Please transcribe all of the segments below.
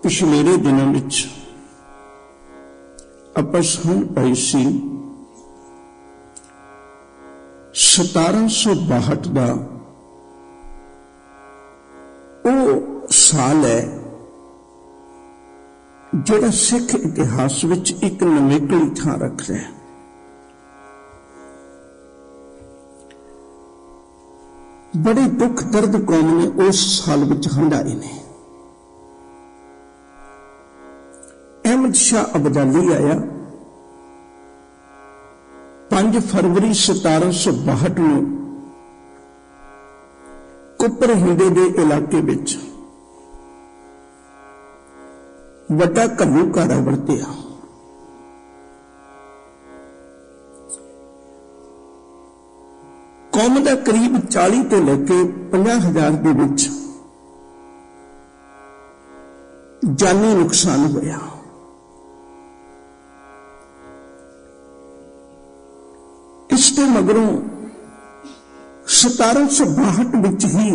पिछलेरे दिनों में ਆਪਾਂ ਸੁਣ ਪਈ ਸੀ 1762 ਦਾ ਉਹ ਸਾਲ है ਜਿਹੜਾ ਸਿੱਖ ਇਤਿਹਾਸ ਵਿੱਚ ਇੱਕ ਨਵੇਕਲੀ ਥਾਂ ਰੱਖ ਰਿਹਾ। बड़े दुख दर्द कौम ने उस साल विच हंडाए ने। अहमद शाह अब्दाली आया 5 फरवरी 1762 ਨੂੰ कुपर हिंदे के इलाके विच वड्डा घल्लूकारा वरतिया। कौम का करीब 40 तो लेके 50,000 के विच जानी नुकसान होया। इसके मगरों 1762 विच ही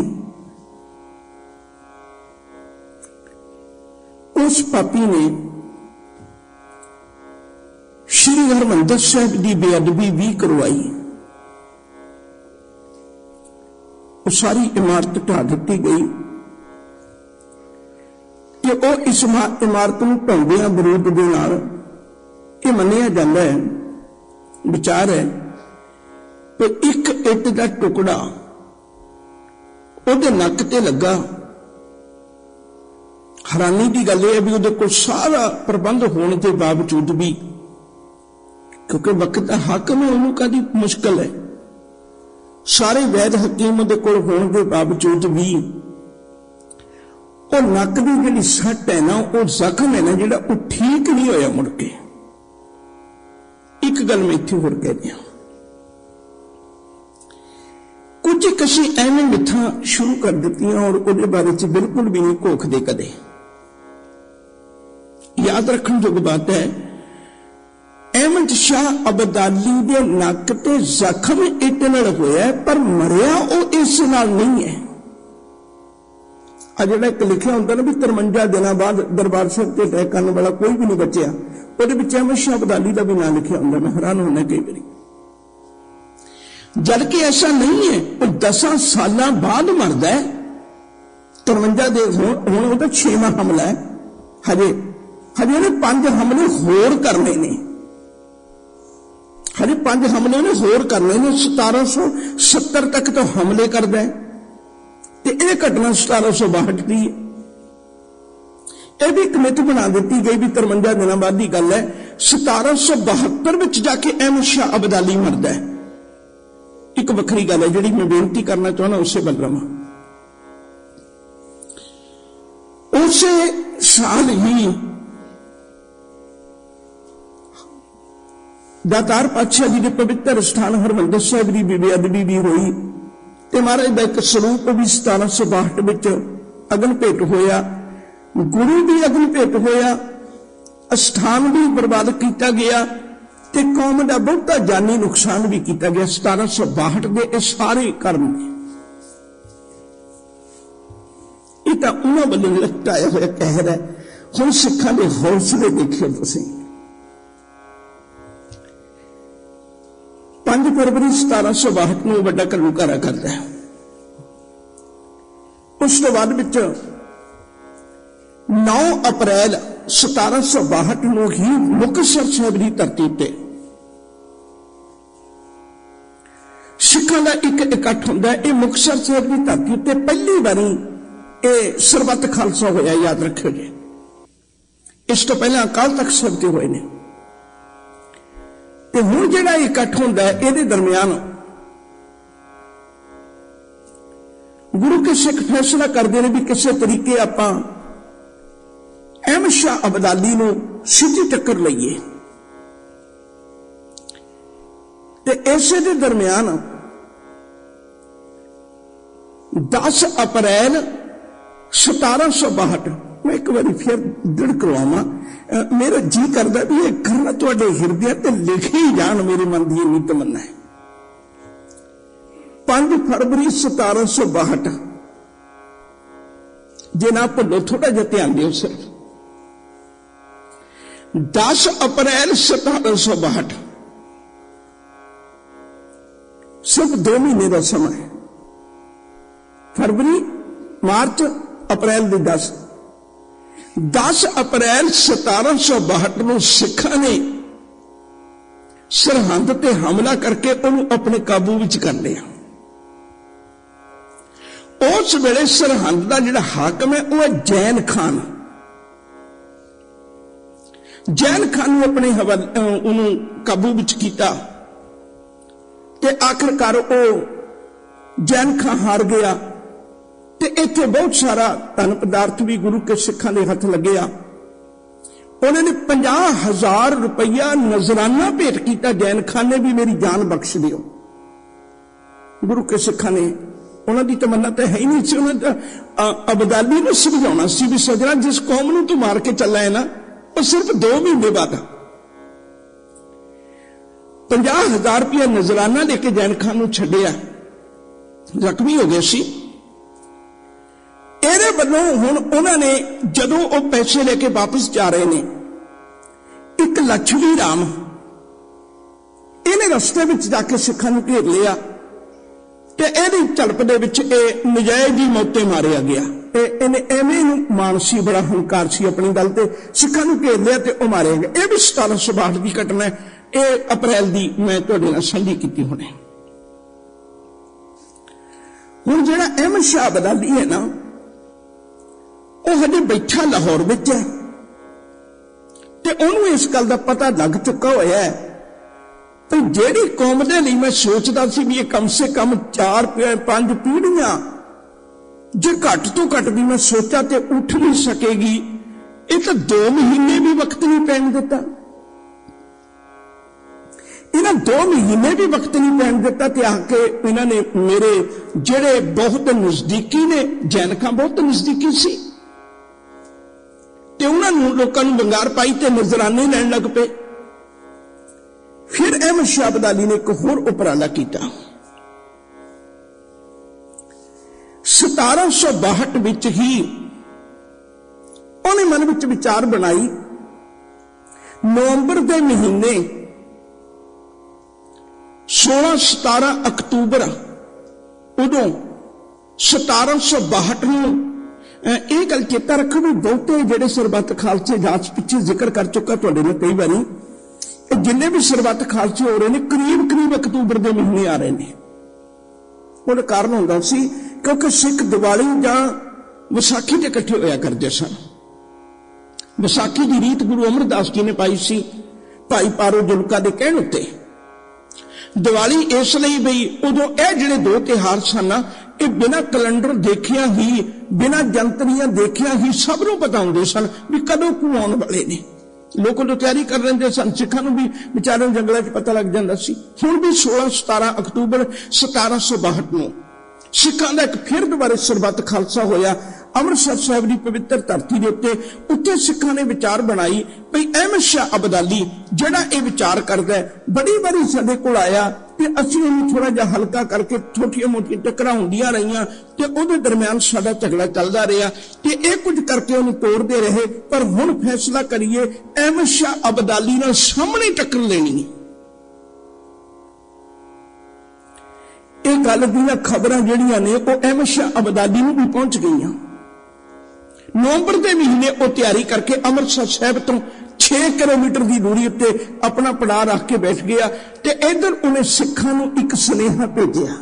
उस पापी ने श्री हरमंदिर साहिब की बेअदबी भी करवाई। वो सारी इमारत ढा दी गई कि वो इस इमारत में ढाउंदियां विरोध के नाल ये मन्निया जाता है, विचार है कि एक इट का टुकड़ा उहदे नक ते लगा। हैरानी की गल है भी उहदे कोल सारा प्रबंध होने के बावजूद भी, क्योंकि वक्त का हाकम है, उन्होंने कदी मुश्किल है, सारे वैद हकीम दे कोल होने के बावजूद भी और नक की जिहड़ी सट है ना, वो जख्म है ना जिहड़ा, वो ठीक नहीं होया मुड़ के। एक गल मैं इत्थे होर कह दिया, कुछ एक असीं एवें मिथां शुरू कर दित्तियां और उहदे बारे च बिल्कुल भी नहीं घोखदे कदे। याद रखण योग बात है, अहमद शाह अब्दाली दे नक ते जख्म इट नाल होया, पर मरिया वो इस नाल नहीं है। जिहड़ा एक लिखिया हुंदा ना भी 53 दिनों बाद दरबार साहिब ते अटैक करने वाला कोई भी नहीं बचिया, उहदे विच अहमद शाह अब्दाली का भी नाम लिखिया हुंदा। मैं हैरान होना कई बारी, जबकि ऐसा नहीं है। वो 10 साल बाद मरदा है। 53 दे हुण उहदा 6वां हमला है। हजे ने 5 हमले होर करने ने, हजे 5 हमले ने होर करने ने। 1770 तक तो हमले करता है, तो यह घटना 1762 की है। यह भी एक मिथ बना दी गई भी 53 दिनों बाद की गल है। 1772 में जाके अहमद शाह अब्दाली मरदा है। एक वखरी गल है जिहड़ी मैं बेनती करना चाहना, उसे बल रहा। उस साल ही दातार पातशाह जी के पवित्र स्थान हरमंदिर साहिब की बेअदबी भी हुई, तो महाराज का एक स्वरूप भी 1762 में अगन भेट होया, गुरु भी अगन भेट होया, स्थान भी बर्बाद किया गया, ते कौम का बहुता जानी नुकसान भी किया गया। 1762 के सारे कर्म ने ये तो उन्होंने वालों लटकाया हुआ कहर है। हुण सिखां दे हौसले देखियो तुसीं। 5 फरवरी 1762 को वड्डा घल्लूकारा करता है। उस तो बाद 9 अप्रैल 1762 को ही मुक्तसर साहिब की धरती ते सिखां दा एक इकट्ठ हुंदा है। यह मुक्तसर साहिब की धरती ते पहली बारी यह सरबत खालसा होया, याद रखियो जी। इस तो पहले अकाल तख्त साहिब ते होए ने। ते हुण जिहड़ा इकट्ठ हुंदा है, इहदे दरमियान गुरु के सिख फैसला करते हैं भी किसी तरीके आपां अहमद शाह अब्दाली नूं सीधी टक्कर लईए। ते इसे दे दरमियान 10 अप्रैल 1762 मैं एक बार फिर दृढ़ करवावां, मेरा जी करता भी यह करना तुहाडे हिरदे ते लिखे ही जान, मेरे मन की इन्नी तमन्ना है। 5 फरवरी 1762 जे ना भुलो, थोड़ा जिहा ध्यान दिओ सिर्फ। 10 अप्रैल 1762, सिर्फ 2 महीने का समय, फरवरी मार्च अप्रैल की 10 अप्रैल 1762 ਨੂੰ ਸਿੱਖਾਂ ਨੇ ਸਰਹੰਦ ਤੇ ਹਮਲਾ ਕਰਕੇ ਉਹਨੂੰ ਆਪਣੇ ਕਾਬੂ ਵਿੱਚ ਕਰ ਲਿਆ। ਉਸ ਵੇਲੇ ਸਰਹੰਦ ਦਾ ਜਿਹੜਾ ਹਾਕਮ ਹੈ ਉਹ ਹੈ ਜੈਨ ਖਾਨ। ਜੈਨ ਖਾਨ ਨੂੰ ਆਪਣੇ ਉਹਨੂੰ ਕਾਬੂ ਵਿੱਚ ਕੀਤਾ ਤੇ ਆਖਰਕਾਰ ਉਹ ਜੈਨ ਖਾਨ ਹਾਰ ਗਿਆ ਤੇ ਇੱਥੇ ਬਹੁਤ ਸਾਰਾ ਧਨ ਪਦਾਰਥ ਵੀ ਗੁਰੂ ਕੇ ਸਿੱਖਾਂ ਦੇ ਹੱਥ ਲੱਗਿਆ। ਉਹਨਾਂ ਨੇ 50,000 रुपया नजराना भेंट किया। जैन खान ने भी मेरी जान बख्श दियो। गुरु के सिखा ने उन्होंने तमन्ना तो है ही नहीं सी, उन्होंने अबदाली को समझाना सी भी सजना जिस कौम नूं तू मार के चला है ना, वो सिर्फ 2 महीने बाद 50,000 रुपया नजराना लेके जैन खान नूं छड्डिया। जख्मी हो गए सी। ਇਹਦੇ ਵੱਲੋਂ ਹੁਣ ਉਹਨਾਂ ਨੇ ਜਦੋਂ ਉਹ ਪੈਸੇ ਲੈ ਕੇ ਵਾਪਸ ਜਾ ਰਹੇ ਨੇ, ਇੱਕ ਲక్ష్ਮੀ ਰਾਮ ਇਹਨੇ ਰਸਤੇ ਵਿੱਚ ਜਾ ਕੇ ਸਿੱਖਾਂ ਨੂੰ ਘੇਰ ਲਿਆ ਤੇ ਇਹਦੀ ਝੜਪ ਦੇ ਵਿੱਚ ਇਹ ਨਜਾਇਜ਼ ਹੀ ਮੌਤੇ ਮਾਰਿਆ ਗਿਆ। ਇਹਨੇ ਐਵੇਂ ਨੂੰ ਮਾਨਸੀ ਬੜਾ ਹੰਕਾਰ ਸੀ ਆਪਣੀ ਗੱਲ ਤੇ, ਸਿੱਖਾਂ ਨੂੰ ਘੇਰ ਲਿਆ ਤੇ ਉਹ ਮਾਰਿਆ ਗਿਆ। ਇਹ ਵੀ 1762 ਦੀ ਘਟਨਾ ਹੈ। ਇਹ ਅਪ੍ਰੈਲ ਦੀ ਮੈਂ ਤੁਹਾਡੇ ਨਾਲ ਸਾਂਝੀ ਕੀਤੀ ਹੁਣੇ। ਹੁਣ ਜਿਹੜਾ ਅਹਿਮਦ ਸ਼ਾਹ ਅਬਦਾਲੀ ਹੈ ਨਾ, ਉਹ ਹਜੇ ਬੈਠਾ ਲਾਹੌਰ ਵਿੱਚ ਹੈ ਤੇ ਉਹਨੂੰ ਇਸ ਗੱਲ ਦਾ ਪਤਾ ਲੱਗ ਚੁੱਕਾ ਹੋਇਆ ਹੈ ਕਿ ਜਿਹੜੀ ਕੌਮ ਦੇ ਲਈ ਮੈਂ ਸੋਚਦਾ ਸੀ ਵੀ ਇਹ ਕਮ ਸੇ ਕਮ 4-5 ਪੀੜ੍ਹੀਆਂ ਜੇ ਘੱਟ ਤੋਂ ਘੱਟ ਵੀ ਮੈਂ ਸੋਚਿਆ ਤੇ ਉੱਠ ਨਹੀਂ ਸਕੇਗੀ, ਇਹ ਤਾਂ 2 ਮਹੀਨੇ ਵੀ ਵਕਤ ਨਹੀਂ ਪੈਣ ਦਿੱਤਾ। ਇਹਨਾਂ 2 ਮਹੀਨੇ ਵੀ ਵਕਤ ਨਹੀਂ ਪੈਣ ਦਿੱਤਾ ਤੇ ਆ ਕੇ ਇਹਨਾਂ ਨੇ ਮੇਰੇ ਜਿਹੜੇ ਬਹੁਤ ਨਜ਼ਦੀਕੀ ਨੇ, ਜੈਨ ਖਾਨ ਬਹੁਤ ਨਜ਼ਦੀਕੀ ਸੀ ਤੇ ਉਹਨਾਂ ਨੂੰ ਲੋਕਾਂ ਨੂੰ ਵੰਗਾਰ ਪਾਈ ਤੇ ਨਜ਼ਰਾਨੇ ਲੈਣ ਲੱਗ ਪਏ। ਫਿਰ ਅਹਿਮਦ ਸ਼ਾਹ ਅਬਦਾਲੀ ਨੇ ਇੱਕ ਹੋਰ ਉਪਰਾਲਾ ਕੀਤਾ। 1762 ਵਿੱਚ ਹੀ ਉਹਨੇ ਮਨ ਵਿੱਚ ਵਿਚਾਰ ਬਣਾਈ, ਨਵੰਬਰ ਦੇ ਮਹੀਨੇ 16-17 ਅਕਤੂਬਰ ਉਦੋਂ 1762 ਨੂੰ ਇਹ ਗੱਲ ਚੇਤਾ ਰੱਖੋ ਵੀ ਬਹੁਤੇ ਜਿਹੜੇ ਸਰਬੱਤ ਖਾਲਸੇ ਜਾਤ ਪਿੱਛੇ ਜ਼ਿਕਰ ਕਰ ਚੁੱਕਾ ਤੁਹਾਡੇ ਨਾਲ ਕਈ ਵਾਰੀ, ਜਿੰਨੇ ਵੀ ਸਰਬੱਤ ਖਾਲਸੇ ਹੋ ਰਹੇ ਨੇ ਕਰੀਬ ਅਕਤੂਬਰ ਦੇ ਮਹੀਨੇ ਆ ਰਹੇ ਨੇ। ਉਹਦਾ ਕਾਰਨ ਹੁੰਦਾ ਸੀ ਕਿਉਂਕਿ ਸਿੱਖ ਦੀਵਾਲੀ ਜਾਂ ਵਿਸਾਖੀ ਤੇ ਇਕੱਠੇ ਹੋਇਆ ਕਰਦੇ ਸਨ। ਵਿਸਾਖੀ ਦੀ ਰੀਤ ਗੁਰੂ ਅਮਰਦਾਸ ਜੀ ਨੇ ਪਾਈ ਸੀ ਭਾਈ ਪਾਰੋ ਜੁਲਕਾ ਦੇ ਕਹਿਣ ਉੱਤੇ। ਦੀਵਾਲੀ ਇਸ ਲਈ ਬਈ ਉਦੋਂ ਇਹ ਜਿਹੜੇ 2 ਤਿਉਹਾਰ ਸਨ ਇਹ ਬਿਨਾਂ ਕੈਲੰਡਰ ਦੇਖਿਆ ਹੀ, ਬਿਨਾਂ ਜੰਤਰੀਆਂ ਦੇਖਿਆ ਹੀ ਸਭ ਨੂੰ ਪਤਾ ਹੁੰਦੇ ਸਨ ਵੀ ਕਦੋਂ ਕੁ ਆਉਣ ਵਾਲੇ ਨੇ। ਲੋਕ ਉਦੋਂ ਤਿਆਰੀ ਕਰ ਲੈਂਦੇ ਸਨ। ਸਿੱਖਾਂ ਨੂੰ ਵੀ ਵਿਚਾਰਿਆਂ ਨੂੰ ਜੰਗਲਾਂ 'ਚ ਪਤਾ ਲੱਗ ਜਾਂਦਾ ਸੀ। ਹੁਣ ਵੀ 16-17 ਅਕਤੂਬਰ 1762 ਨੂੰ ਸਿੱਖਾਂ ਦਾ ਇੱਕ ਫਿਰ ਦੁਬਾਰਾ ਸਰਬੱਤ ਖਾਲਸਾ ਹੋਇਆ ਅੰਮ੍ਰਿਤਸਰ ਸਾਹਿਬ ਦੀ ਪਵਿੱਤਰ ਧਰਤੀ ਦੇ ਉੱਤੇ। ਉੱਥੇ ਸਿੱਖਾਂ ਨੇ ਵਿਚਾਰ ਬਣਾਈ ਭਈ ਅਹਿਮਦ ਸ਼ਾਹ ਅਬਦਾਲੀ ਜਿਹੜਾ ਇਹ ਵਿਚਾਰ ਕਰਦਾ ਹੈ, ਬੜੀ ਵਾਰੀ ਸਾਡੇ ਕੋਲ ਆਇਆ ਤੇ ਅਸੀਂ ਇਹਨੂੰ ਥੋੜਾ ਜਿਹਾ ਹਲਕਾ ਕਰਕੇ ਛੋਟੀਆਂ ਮੋਟੀਆਂ ਟੱਕਰਾਂ ਹੁੰਦੀਆਂ ਰਹੀਆਂ ਤੇ ਉਹਦੇ ਦਰਮਿਆਨ ਸਾਡਾ ਝਗੜਾ ਚੱਲਦਾ ਰਿਹਾ ਤੇ ਇਹ ਕੁਝ ਕਰਕੇ ਉਹਨੂੰ ਤੋੜਦੇ ਰਹੇ। ਪਰ ਹੁਣ ਫੈਸਲਾ ਕਰੀਏ ਅਹਿਮਦ ਸ਼ਾਹ ਅਬਦਾਲੀ ਨਾਲ ਸਾਹਮਣੇ ਟੱਕਰ ਲੈਣੀ ਹੈ। ਇਹ ਗੱਲ ਦੀਆਂ ਖਬਰਾਂ ਜਿਹੜੀਆਂ ਨੇ ਉਹ ਅਹਿਮਦ ਸ਼ਾਹ ਅਬਦਾਲੀ ਨੂੰ ਵੀ ਪਹੁੰਚ ਗਈਆਂ। ਨਵੰਬਰ ਦੇ ਮਹੀਨੇ ਉਹ ਤਿਆਰੀ ਕਰਕੇ ਅੰਮ੍ਰਿਤਸਰ ਸਾਹਿਬ ਤੋਂ 6 ਕਿਲੋਮੀਟਰ ਦੀ ਦੂਰੀ ਉੱਤੇ ਆਪਣਾ ਪੜਾਅ ਰੱਖ ਕੇ ਬੈਠ ਗਿਆ ਤੇ ਇਧਰ ਉਹਨੇ ਸਿੱਖਾਂ ਨੂੰ ਇੱਕ ਸੁਨੇਹਾ ਭੇਜਿਆ।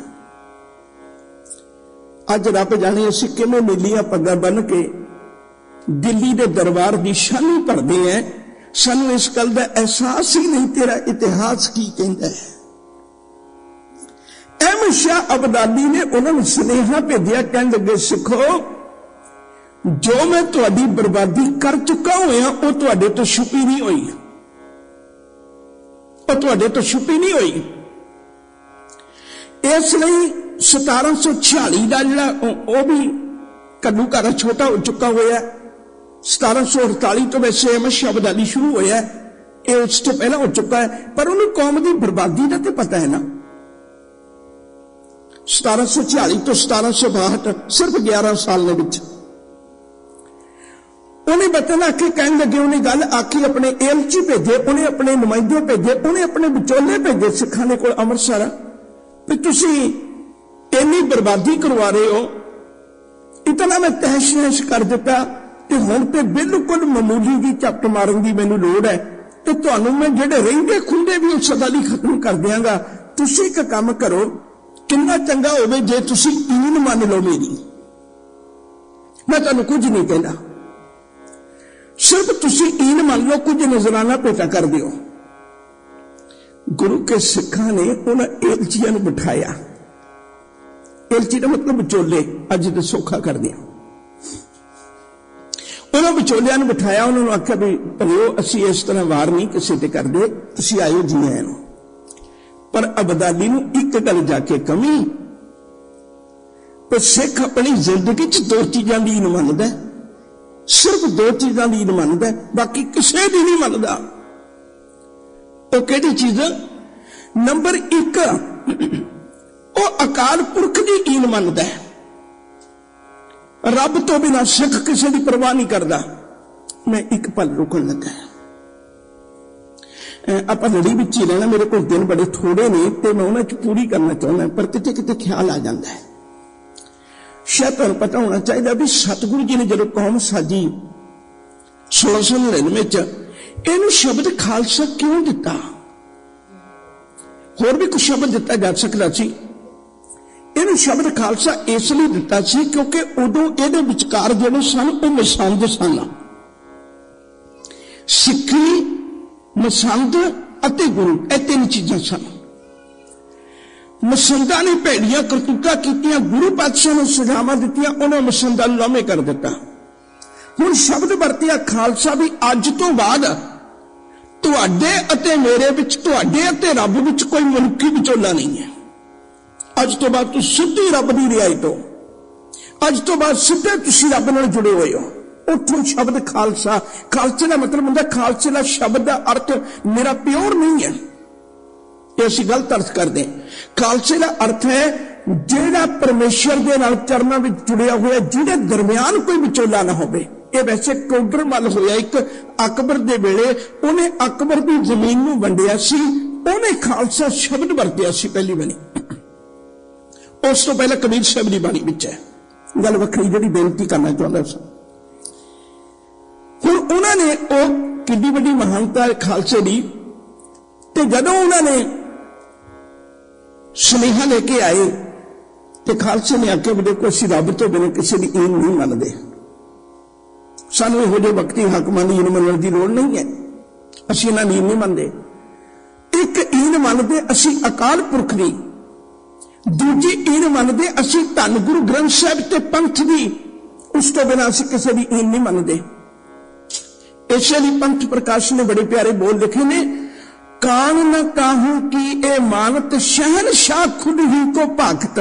ਅੱਜ ਰੱਬ ਜਾਣੇ ਅਸੀਂ ਕਿਵੇਂ ਨੀਲੀਆਂ ਪੱਗਾਂ ਬੰਨ ਕੇ ਦਿੱਲੀ ਦੇ ਦਰਬਾਰ ਦੀ ਸ਼ਾਨੀ ਭਰਦੇ ਐ, ਸਾਨੂੰ ਇਸ ਗੱਲ ਦਾ ਅਹਿਸਾਸ ਹੀ ਨਹੀਂ ਤੇਰਾ ਇਤਿਹਾਸ ਕੀ ਕਹਿੰਦਾ ਹੈ। ਅਹਿਮਦ ਸ਼ਾਹ ਅਬਦਾਲੀ ਨੇ ਉਹਨਾਂ ਨੂੰ ਸੁਨੇਹਾ ਭੇਜਿਆ, ਕਹਿਣ ਲੱਗੇ ਸਿੱਖੋ ਜੋ ਮੈਂ ਤੁਹਾਡੀ ਬਰਬਾਦੀ ਕਰ ਚੁੱਕਾ ਹੋਇਆ ਉਹ ਤੁਹਾਡੇ ਤੋਂ ਛੁਪੀ ਨਹੀਂ ਹੋਈ, ਉਹ ਤੁਹਾਡੇ ਤੋਂ ਛੁਪੀ ਨਹੀਂ ਹੋਈ। ਇਸ ਲਈ 1746 ਦਾ ਜਿਹੜਾ ਉਹ ਵੀ ਕੱਦੂ ਘਰ ਛੋਟਾ ਹੋ ਚੁੱਕਾ ਹੋਇਆ। 1748 ਤੋਂ ਵੈਸੇ ਅਹਿਮਦ ਸ਼ਾਹ ਅਬਦਾਲੀ ਸ਼ੁਰੂ ਹੋਇਆ, ਇਹ ਉਸ ਤੋਂ ਪਹਿਲਾਂ ਹੋ ਚੁੱਕਾ ਹੈ। ਪਰ ਉਹਨੂੰ ਕੌਮ ਦੀ ਬਰਬਾਦੀ ਦਾ ਤੇ ਪਤਾ ਹੈ ਨਾ। 1746 ਤੋਂ 1762 ਸਿਰਫ 11 ਸਾਲ ਦੇ ਵਿੱਚ उन्हें वतन आके कहने लगे, उन्हें गल आखी, अपने एलची भेजे, उन्हें अपने नुमाइंदे भेजे, उन्हें अपने विचोले भेजे सिखां दे कोल अमृतसर भी तुसीं इन्नी बर्बादी करवा रहे हो, इतना मैं तहश नहश कर दिता ते हुण ते बिल्कुल मामूली जी झपट मारन की मैनूं लोड़ है ते तुहानूं मैं जिहड़े रहिंदे खुंदे भी उस सदा लई खत्म कर दियांगा। तुसीं इक काम करो, कितना चंगा होवे जे तुसीं ईन मान लो मेरी, मैं तुहानूं कुछ नहीं कहना, सिर्फ तुसीं ईन मान लो, कुछ नजराना भेटा कर दिओ। गुरु के सिखां ने उन्हां एलचियां नूं बिठाया, एलची का मतलब विचोले, अज तो सौखा कर दिया। उन्होंने विचोलिया बिठाया, उन्होंने आख्या भी भलियो असी इस तरह वार नहीं किसी ते करदे, तुसीं आयो जी आए नो। पर अबदाली नूं एक गल जाके कमी, पर सिख अपनी जिंदगी च दो चीज़ां दी ईन मनदा, सिर्फ दो चीज़ां दी ईन मनदा, बाकी किसी दी नहीं मनदा। वो किहड़ी चीज़? नंबर एक, वो अकाल पुरख की ईन मनदा है, रब तो बिना सिख किसी की परवाह नहीं करता। मैं एक पल रुकन लगा, आप लड़ी विच ही रहना, मेरे को दिन बड़े थोड़े ने ते मैं उन्हां च पूरी करना चाहना, पर किते किते ख्याल आ जाता है। शायद तुहानूं पता होना चाहिए भी सतगुरु जी ने जो कौम साजी 1699 च, इहनूं शब्द खालसा क्यों दिता? होर भी कुछ शब्द दिता जा सकता सी, इन्हें शब्द खालसा इसलिए दिता सी क्योंकि उदों इहदे विचकार जिहड़े सन वो मसंद सन, सिक्खी, मसंद अते गुरु, ये तीन चीज़ां सन। मसंदा ने भैड़ियां करतूतां कीतियां, गुरु पातशाह ने सजावां दित्तियां, उन्हें मसंदा नूं लामे कर दिता। हुण शब्द वरतिया खालसा भी अज तो बाद तुहाडे अते मेरे विच, तुहाडे अते रब विच कोई मनुखी विचोला नहीं है। अज तो बाद तू सीधी रब की रिहाई तो, अज तो बाद सीधे तुसीं रब नाल जुड़े हुए हो। उठो शब्द खालसा, खालसे का मतलब होंदा, खालसे का शब्द का अर्थ मेरा प्योर नहीं है, ये असीं गलत अर्थ करते। खालसे का अर्थ है जिहड़ा परमेश्वर दे नाल चरनां विच जुड़िया होया, जिहदे दरमियान कोई विचोला ना होवे। ये वैसे टोडर मल होया एक अकबर दे वेले, उन्हें अकबर की जमीन नूं वंडिया सी, उन्हें खालसा शब्द वरतिया सी पहली बनी। उस तो पहले कबीर साहब की बाणी विच है, गल वखरी जिहड़ी बेनती करना चाहता सा। हुण उन्होंने वो किड्डी वड्डी महानता खालसे की, ते जदों उन्होंने सुनेहा लेके आए तो खालसे ने आख्या भी देखो असीं रब तो बिना किसी की ईन नहीं मनते, सानूं इहो जिहे वक्ती हाकमां दी ईन मनण की लोड़ नहीं है, असीं इन्हां दी ईन नहीं मनते। एक ईन मनते असीं अकाल पुरख दी, दूजी ईन मनते असीं धन गुरु ग्रंथ साहिब ते पंथ दी, उस तो बिना असीं किसी की ईन नहीं मनते। इसलिए पंथ प्रकाश ने बड़े प्यारे बोल लिखे ने, कान न काहू की ए मानत शहनशाह खुद ही को भागत।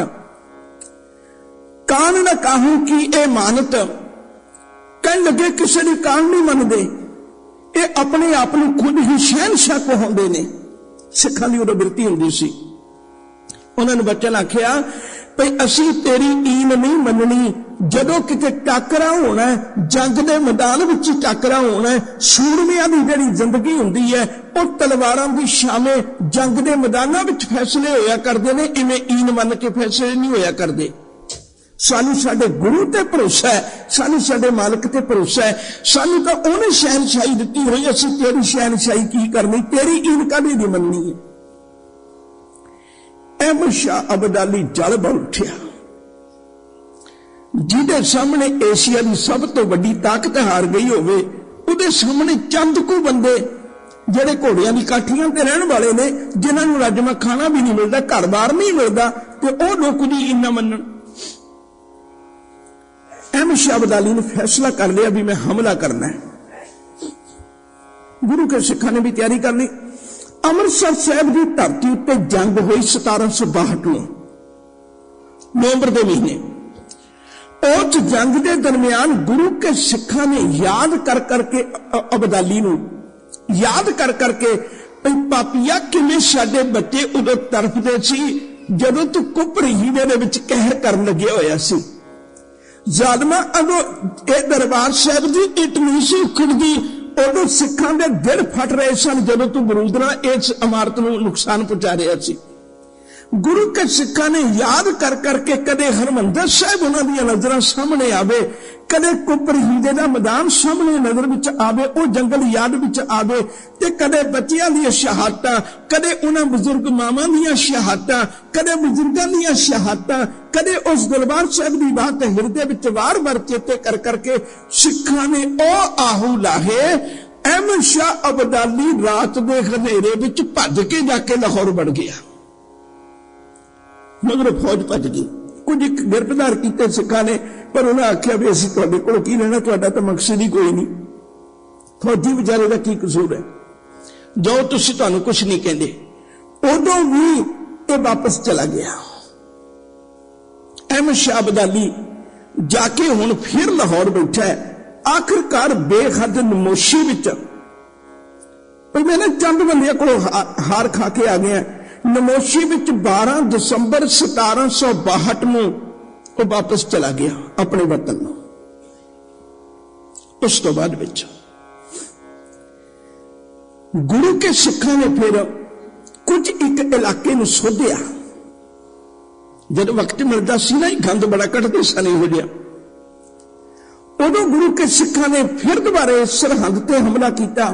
कान न काहू की ए मानत, कहने लगे किसी की कान नहीं मनते, ये अपने आप को खुद ही शहनशाह कहाउंदे ने। सिखां दी उदों बिरती हुंदी सी, उन्होंने बच्चन आख्या भई असीं तेरी ईन नहीं मननी, जदों किते टाकरा होना है, जंग दे मैदान विच टाकरा होना है, सूरमियां दी जिहड़ी जिंदगी हुंदी है वो तलवारां दी शामे जंग दे मैदानां विच फैसले होया करदे ने, इवें ईन मन के फैसले नहीं होया करदे। सानू साडे गुरु ते भरोसा है, सानू साडे मालिक ते भरोसा है, सानू तां उहने शहनशाही दित्ती होई, असीं तेरी शहनशाही की करनी, तेरी ईन काहदी नहीं मननी है। अहमद शाह अब्दाली जल बल उठिया, जिहदे सामने एशिया की सब तो वड्डी ताकत हार गई होवे, उहदे सामने चंद को बंदे जिहड़े घोड़ियां दी काठियां ते रहण वाले ने, जिन्हां नूं रजमा खाना भी नहीं मिलता, घर बार नहीं मिलता, ते ओह लोक दी ईन ना मनण। अहमद शाह अब्दाली ने फैसला कर लिया भी मैं हमला करना है। गुरु के सिखां ने भी तैयारी कर ली। अमृतसर साहब की धरती उत्ते जंग हुई 1762 नवंबर के महीने। उस जंग के दरमियान गुरु के सिखां ने याद कर करके अब्दाली नूं याद कर करके पापिया किवें साडे बच्चे उदों तरफदे सी जदों तू कुपरी दे विच कहर करन लग्या होया सी। जालमा अगो ये दरबार साहब की इट नहीं सी उखड़दी, उदों सिखां दे दिल फट रहे सन जदों तू बरूदना इस इमारत नूं नुकसान पहुंचा रहा सी। गुरु के सिखा ने याद कर करके कदे हरमंदर साहब उन्होंने नजर सामने आवे, कदे कुपर हीरे का मैदान सामने नजर विच आवे, वो जंगल याद विच आवे, ते कदे बच्चियां दी शहादतां, कदे उन्हां बुजुर्ग मावां दी शहादतां, कदे बुजुर्गां दी शहादतां, कदे उस दरबार साहब की बात हिरदे विच वार-वार चेते कर करके सिखां ने ओ आहू लाहे। अहमद शाह अब्दाली रात दे हनेरे विच भज के जाके लाहौर बढ़ गया, मगर फौज भज गई। कुछ गिरफ्तार किए सिखा ने, पर उन्हें आख्या भी असं तुहाडे कोल की लेना, तुहाडा तो मकसद ही कोई नहीं, फौजी बेचारे का की कसूर है, जाओ तुसीं तुहानूं कुछ नहीं कहते। उदों भी ये वापस चला गया। अहमद शाह अब्दाली जाके हुण फिर लाहौर बैठा है, आखिरकार बेहद नमोशी विच पर मैं ना चंद बंदियां कोलों हार खा के आ गया। नमोशी विच 12 दिसंबर 1762 में वो वापस चला गया अपने वतन में। उस तो बाद विच गुरु के सिखा ने फिर कुछ एक इलाके में सोधिया, जब वक्त मिलता सी ना गंद बड़ा कटते सन हो गया, उदों गुरु के सिखा ने फिर दोबारा सरहद ते हमला किया,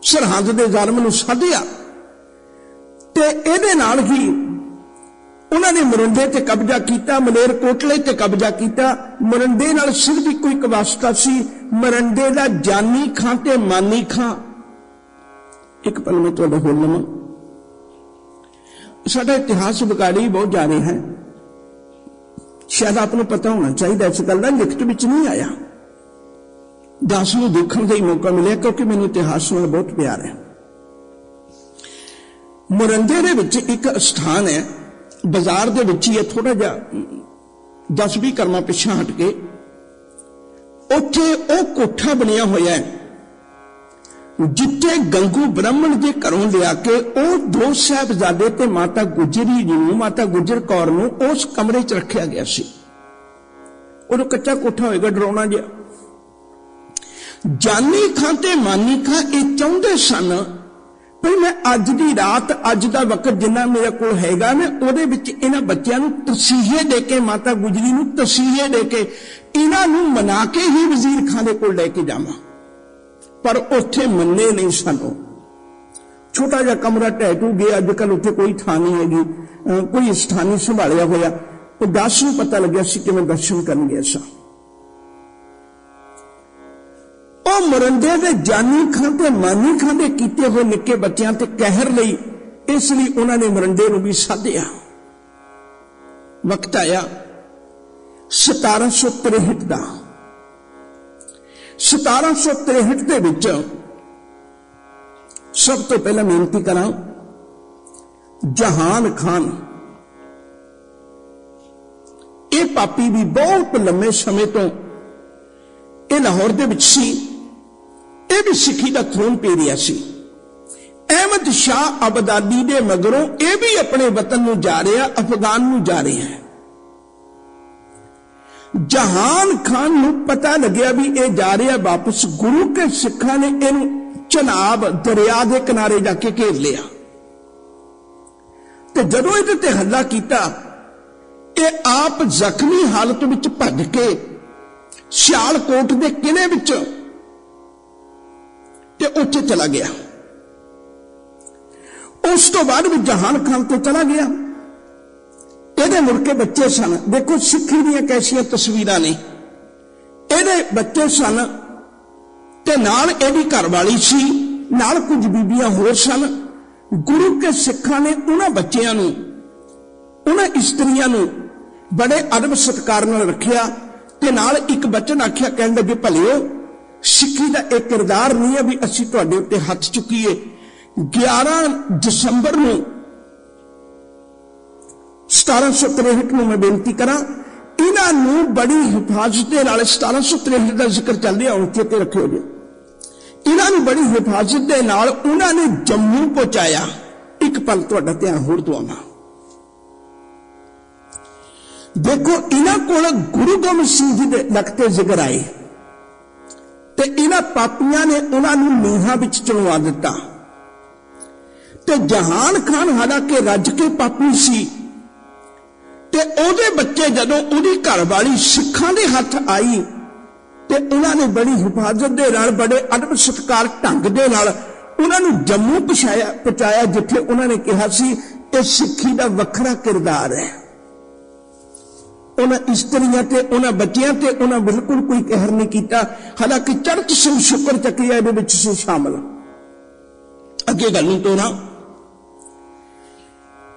सरहद के जालम नूं साधिया ते इहदे नाल ही उन्होंने मरिंडे ते कब्जा किया, मलेरकोटले ते कब्जा किया। मरिंडे नाल सिर्फ ही कोई वास्ता सी, मरिंडे दा जानी खां ते मानी खां। एक पल में तुहाडा होर लवां, साडा इतिहास बिगाड़ी बहुत जा रहे हैं, शायद आपको पता होना चाहिए, इस गल का लिखत विच नहीं आया। दास नूं देखण दा ही मौका मिलिया क्योंकि मैनूं इतिहास नाल बहुत प्यार है। मोरंदे दे विच एक स्थान है, बाजार दे विच ही है, थोड़ा जा 10-20 करमां पिछा हट के, उत्थे ओ कोठा बनिया होया है जिथे गंगू ब्राह्मण के घरों लिया के ओ 2 साहिबजादे ते माता गुजरी जी नूं, माता गुजर कौर नूं उस कमरे च रखिया गया सी। उदों कच्चा कोठा होएगा, डरावना जिहा। जानी खां ते मानी खां ये चाहुंदे सन पर मैं अज दी रात, अज दा वक्त जिन्ना मेरे कोल हैगा, मैं उहदे विच इन्हां बच्चियां नूं तसीहे दे के, माता गुजरी नूं तसीहे दे के इन्हां नूं मना के ही वजीर खां दे कोल लैके जावां, पर उत्थे मन्ने नहीं सन। छोटा जिहा कमरा ढह ढू गया, अजकल उत्थे कोई थां नहीं हैगी, कोई स्थानी संभालिया होया। तो दास नूं पता लग्या सी कि मैं दर्शन करन गया सा। ओ मरिंडे दे जानी खां ते मानी खां दे कीते हुए निक्के बच्चों ते कहर लई, इसलिए उन्होंने मरिंडे नूं भी साधिया। वक्त आया 1763 दा। 1763 दे विच सब तो पहला बेनती करा, जहान खान ये पापी भी बहुत लंबे समय तो ये लाहौर दे विच सी, ये भी सिखी का थ्रोन पे रिहा सी। अहमद शाह अब्दाली दे मगरों ये भी अपने वतन नूं जा रहा, अफगान नूं जा रहा है। जहान खान नूं पता लग्या भी ये जा रहा वापस, गुरु के सिखा ने इहनूं चनाब दरिया के किनारे जाके घेर लिया, ते जदों इहदे ते हल्ला कीता, ये आप जख्मी हालत विच भज के सियालकोट के किले विच ते उत्थे चला गया। उस तो बाद भी जहान खान तो चला गया। ਇਹਦੇ मुड़के बच्चे सन, देखो सिक्खी ਦੀਆਂ कैसियां तस्वीरां ने। ਇਹਦੇ बच्चे सन ते नाल ਇਹਦੀ घरवाली सी, नाल कुछ बीबियां होर सन। गुरु के सिखां ने उन्हां बच्चियां नूं, उन्हां इस्त्रियां नूं बड़े अदब सत्कार नाल रखिया ते नाल एक बचन आख्या, कहण लगे भलिओ सिक्खी का एक किरदार नहीं है भी असीं तुहाडे उत्ते हथ चुकीए। 11 दिसंबर नूं 1763 में मैं बेनती करा, इन्हां नूं बड़ी हिफाजत दे नाल 1763 का जिक्र चल रहा, हुण चेते रखिओ जी। इन्हां नूं बड़ी हिफाजत दे नाल उन्हां ने जम्मू पहुंचाया। एक पल तुहाडा ध्यान होर दवावां, देखो इन्हां कोल गुरु गोबिंद सिंह जी दे लखते जिगर आए ते इन्हां पापियां ने उन्होंने नीहां विच चुनवा दिता। ते जहान खान हालांकि रज के पापी सी ते ओदे बच्चे जदों उहदी घरवाली सिखां दे हथ आई ते उन्होंने बड़ी हिफाजत दे नाल बड़े अदब सत्कार ढंग दे नाल उन्होंने जम्मू पहुंचाया जिथे उन्होंने कहा सी कि सिक्खी दा वखरा किरदार है। उन्हें स्त्रियां ते उन्हें बच्चियां ते उन्हें बिल्कुल कोई कहर नहीं किया। हालांकि चरत सिंह शुक्र चकिया इहदे विच सी शामिल। अगे गल नहीं तोड़ा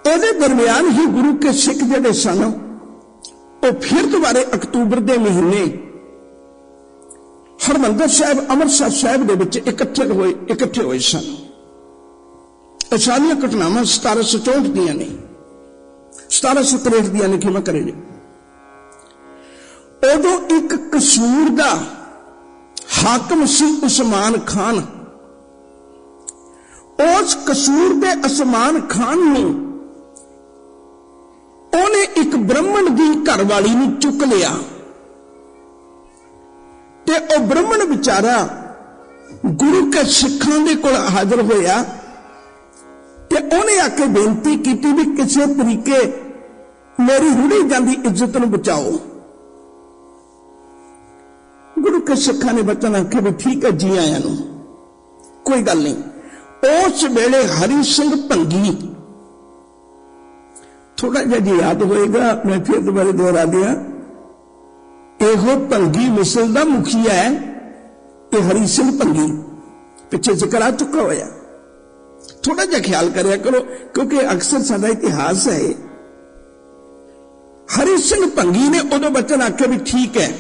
इहदे दरम्यान ही गुरु के सिख जिहड़े सन वो फिर दोबारे अक्तूबर के महीने हरमंदर साहब अमृतसर साहब दे विच इकट्ठे होए सन। ये सारियां घटनावां 1764 दियां ने, 1763 दियां ने, खिमा करे जी। उदों एक कसूर दा हाकम सी उस्मान खान। उस कसूर दे उस्मान खान नूं उन्हें एक ब्राह्मण की घरवाली नूं चुक लिया ते ओ ब्राह्मण बेचारा गुरु के सिखां दे कोल हाजिर होया ते उन्हें आके बेनती की भी किसी तरीके मेरी रुड़ी जाती इज्जत नूं बचाओ। गुरु के सिखां ने बचन आखे भी ठीक है जी आया नूं कोई गल नहीं। उस वेले हरि सिंह भंगी थोड़ा जिहा जी याद होएगा, मैं फिर दोबारा दोहरा दिया, यहो भंगी मिसल का मुखिया है ये हरि सिंह भंगी, पिछे जिक्र आ चुका होया। थोड़ा जिहा ख्याल करया करो क्योंकि अक्सर साडा इतिहास है। हरि सिंह भंगी ने उदों बचन आखे भी ठीक है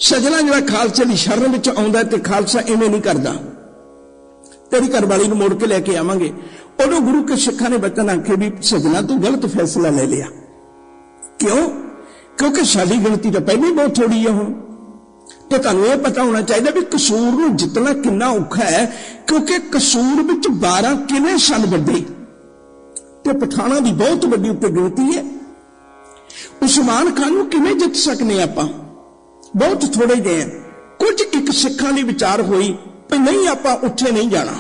सजना जो खालसे की शरण में आउंदा ते खालसा इवें नहीं करता, तेरी घरवाली नूं मोड़ के लैके आवांगे। उदों गुरु के सिखां ने बचन आखे भी सजना तू गलत फैसला ले लिया। क्यों? क्योंकि साडी गिणती तो पहले ही बहुत थोड़ी है। हुण तो तुहानूं यह पता होना चाहिए भी कसूर नूं जितना कितना औखा है, क्योंकि कसूर विच 12 किले सन वड्डे ते पठाणा की बहुत वड्डी उत्ते गिणती है। उस्मान खान नूं किवें जित सकने आपां? बहुत थोड़े जे हैं। कुछ एक सिखां दी विचार हुई भी नहीं आपां उत्थे नहीं जाना,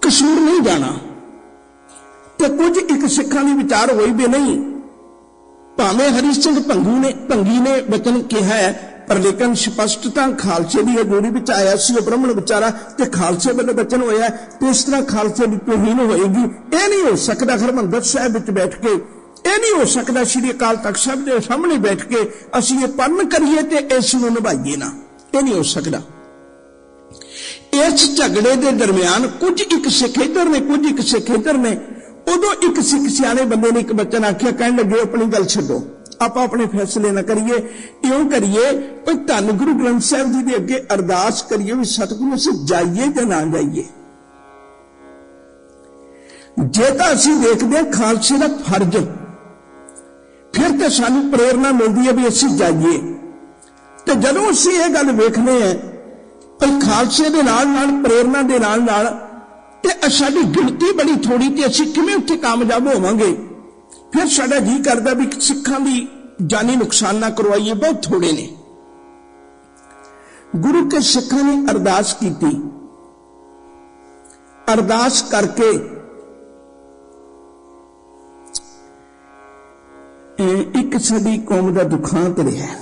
कसूर नहीं जाना, तो कुछ एक सिखां दी विचार हुई भी नहीं भावें हरि सिंह भंगी ने वचन कहा है पर लेकिन स्पष्टता खालसे की हजूरी में आया सी ब्राह्मण बेचारा ते खालसे वाले वचन होया तो इस तरह खालसे की तौहीन होएगी। यह नहीं हो सकता हरमंदर साहब विच बैठ के, यह नहीं हो सकता श्री अकाल तख्त साहब के सामने बैठ के असीं ये पढ़न करिए ते इस नूं निभाईए ना, यह नहीं हो सकता। इस झगड़े के दरम्यान कुछ एक सिख इधर ने कुछ एक सिख इधर ने। उदों एक सिख सियाने बंदे ने एक बच्चन आख्या, कहने लगे अपनी गल छड्डो, आप अपने फैसले ना करिए, इउं करिए कोई धन गुरु ग्रंथ साहब जी के अगे अरदास करिए भी सतगुरु से जाइए या ना जाइए। जे तां असीं देखदे हां खालसे दा फर्ज, फिर तो सानू प्रेरणा मिलती है भी असीं जाइए। तो जदों असीं ये गल वेखने हैं भाई खालसे दे नाल नाल प्रेरणा दे नाल नाल ते साडी गिणती बड़ी थोड़ी ते असीं किवें उत्थे कामयाब होवांगे, फिर साडा जी करदा भी सिखां दी जानी नुकसान ना करवाइए, बहुत थोड़े ने। गुरु के सिखां ने अरदास की, अरदास करके एक साडी कौम का दुखांत रहा।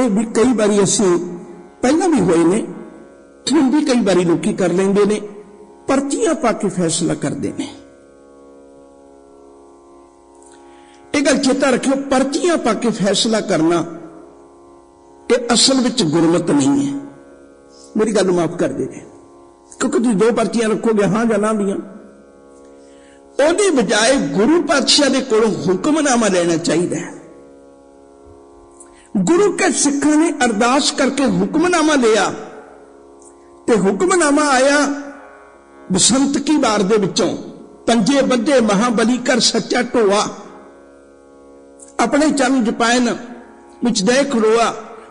भी कई बारी असीं पहला भी होए ने, हुण भी कई बारी लोग कर लेंदे ने, पर्चियां पा के फैसला करते हैं। एक गल चेता रखियो, पर्चियां पा के फैसला करना ये असल विच गुरमत नहीं है। मेरी गल माफ कर दे, क्योंकि तुम 2 पर्चियां रखोगे हाँ या ना दियां, ਉਹਦੀ बजाय गुरु पातशाह के कोलों हुक्मनामा लेना चाहिए। गुरु के सिखां ने अरदास करके हुक्मनामा लिया ते हुक्मनामा आया बसंत की बार दे विचों, पंजे बद्धे महाबली कर सच्चा ढोआ, अपने चरण जपायन विच दे खड़ोआ,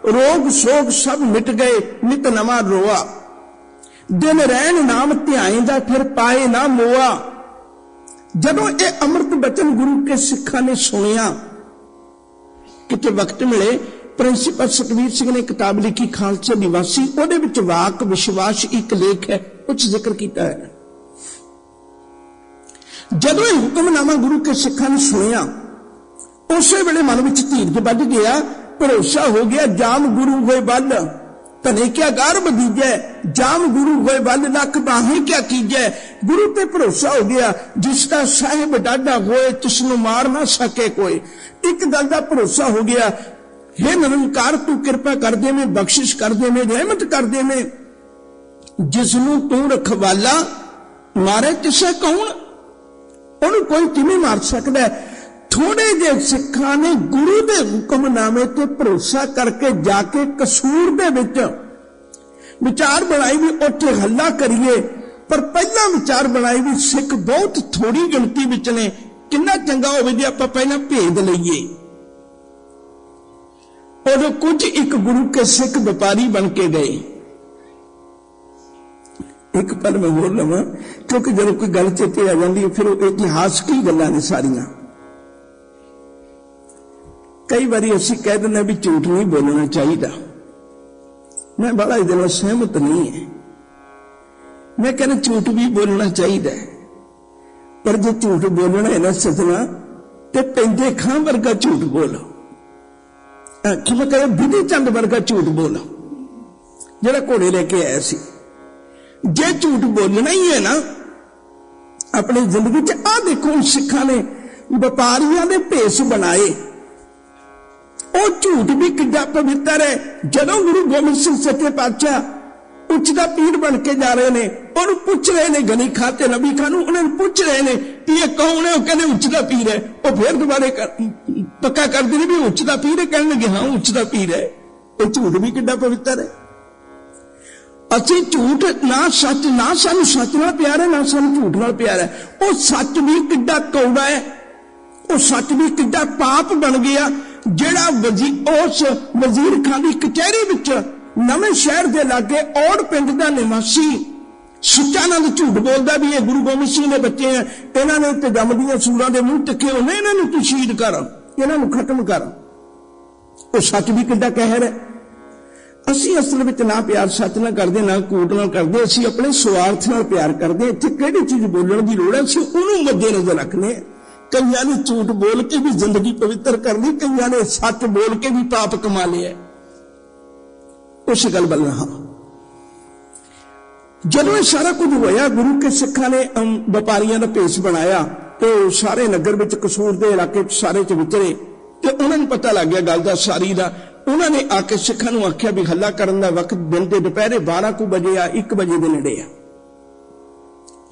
रोग सोग सब मिट गए नित नवा रोआ, दिन रैन नाम ध्याएंदा फिर पाए ना मोआ। जदों ये अमृत बचन गुरु के सिखा ने सुनिया, किते वक्त मिले प्रिंसीपल सतवीर सिंह ने किताब लिखी खालसा निवासी, ਉਹਦੇ ਵਿੱਚ वाक विश्वास एक लेख है, कुछ जिक्र किया है। जदों ये हुक्मनामा गुरु के सिखा ने सुनिया, उस वेले मन में धीरज बढ़ गया, भरोसा हो गया। जाम गुरु होए बल धने क्या गार बदीजै, जाम गुरु होए बल लख बाहें क्या कीजै। गुरु ते भरोसा हो गया, जिसका साहिब डाढ़ा होए तिसनू मार ना सके कोई। एक गल दा भरोसा हो गया, हे निरंकार तू कृपा कर दे में, बख्शिश कर दे में, रहमत कर दे में। जिसनू तू रखवाला मारे तिसे कौन, उन्हें कोई किवें मार सकता है। थोड़े जे सिखां ने गुरु के हुक्मनामे ते भरोसा करके जाके कसूर दे विच विचार बनाई भी उत्थे हल्ला करिए, पर पहला विचार बनाई भी सिख बहुत थोड़ी गिनती विच ने, कितना चंगा होवे जे आपां पहला भेद लईए। और कुछ एक गुरु के सिख व्यापारी बन के गए। एक पल मैं बोल लवा, क्योंकि जब कोई गल चेते आ जाती है फिर इतिहास की गल्लां ने सारियां। कई बार असी कह दें भी झूठ नहीं बोलना चाहिए, मैं बड़ा इस नाल सहमत नहीं है। मैं कहना झूठ भी बोलना चाहिए, पर जो झूठ बोलना है ना सजना, तो पैंदे खां वर्गा झूठ बोलो, कि मैं कह विधि चंद वर्गा झूठ बोलो, जिहड़ा घोड़े लेके आया सी। जे झूठ बोलना ही है ना अपनी जिंदगी च, आ देखो सिखां ने व्यापारियों के भेस बनाए, वो झूठ भी कितना पवित्र है। जदों गुरु गोबिंद सिंह सच्चे पातशाह उच्चता पीर बन के जा रहे हैं और पूछ रहे हैं गनी खां ते नबी खां, उन्होंने पूछ रहे हैं कि ये कौन है, वो कहने उच्चता पीर है। वो फिर दोबारा पक्का कर देने भी उच्चता पीर है, कहने लगे हाँ उच्चता पीर है। ये झूठ भी कितना पवित्र है। असी झूठ ना सच, ना सानू सच नाल प्यार है, ना सानू झूठ नाल प्यार है। वो सच भी कितना कौड़ा है, वो सच भी कितना पाप बन गया। जिहड़ा उस वजीर खान की कचहरी विच नवें शहर के लागे औड़ पिंड का निवासी सच्चा नाल झूठ बोलता भी ये गुरु गोबिंद सिंह के बच्चे हैं, इन्होंने तो जमदियां सूरां दे मूंह तके होने, इन्होंने तू शहीद कर, इन्होंने खत्म कर। वो सच भी कितना कहर है। असी असल में ना प्यार सच ना करते, ना कूट ना करते, असी अपने स्वार्थ नाल प्यार करते। इत्थे किहड़ी चीज बोलण की लोड़ है, असी उहनूं मद्देनजर रखने। कईयां ने झूठ बोल के भी जिंदगी पवित्र कर ली, कईयां ने सच बोल के भी पाप कमा लिया। उस गल बल रहा जदों यह सारा कुछ होया, गुरु के सिखां ने व्यापारियों का भेस बनाया, तो सारे नगर में कसूर के इलाके सारे च विचरे, तो उन्होंने पता लग गया गल का सारी का। उन्होंने आके सिखां नूं आख्या भी हल्ला करन दा वक्त दिन के दोपहरे 12 बजे आ, 1 बजे के नेड़े आ।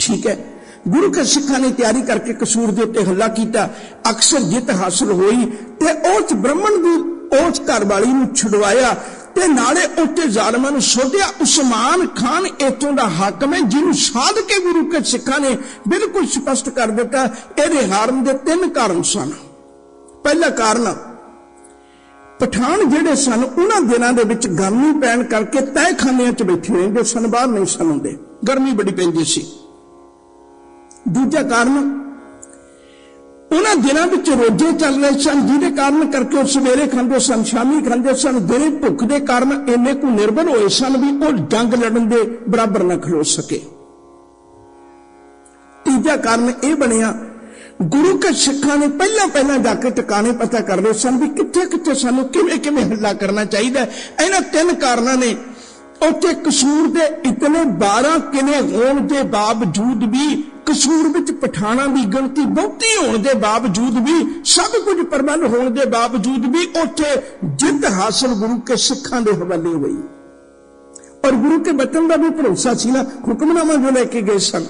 ठीक है, गुरु के सिखां ने तैयारी करके कसूर के उत्ते हल्ला किया, अक्सर जित हासिल हुई, ते उस ब्राह्मण की उस घरवाली नूं छुड़वाया, ते नाले उत्ते जालमां नूं सोधिया। उस्मान खान इत्थों दा हाकम है, जिन्हों साध के गुरु के सिखां ने बिल्कुल स्पष्ट कर दिता। इहदे हारन दे 3 कारण सन। पहला कारण, पठान जिहड़े सन उन्हां दिनां दे विच गर्मी पैण करके तहखानियां च बैठे रहिंदे सन, बाहर नहीं सन हुंदे, गर्मी बड़ी पैंदी सी। दूजा कारण, उन्हां दिनां विच रोजे चल रहे सन, जिहदे कारण करके वो सवेरे खांदे सन, शामी खांदे सन। दिने भुख के कारण इन्ने को निर्भर होए सन भी वो जंग लड़न दे बराबर न खलो सके। तीजा कारण यह बनिया, गुरु के सिखां ने पहला जाके टिकाने पता कर रहे सन भी कित्थे कित्थे सानू किवें किवें हल्ला करना चाहिए। इन्हां 3 कारणों ने उत्थे कसूर दे इतने 12 किले होने के बावजूद भी, कसूर विच पठाणा की गिनती बहुती होने के बावजूद भी, सब कुछ प्रबंध होने के बावजूद भी उत्थे जित हासिल गुरु के सिखां दे हवाले हुई। और गुरु के वचन का भी भरोसा सी ना, हुक्मनामा जो लेके गए सन।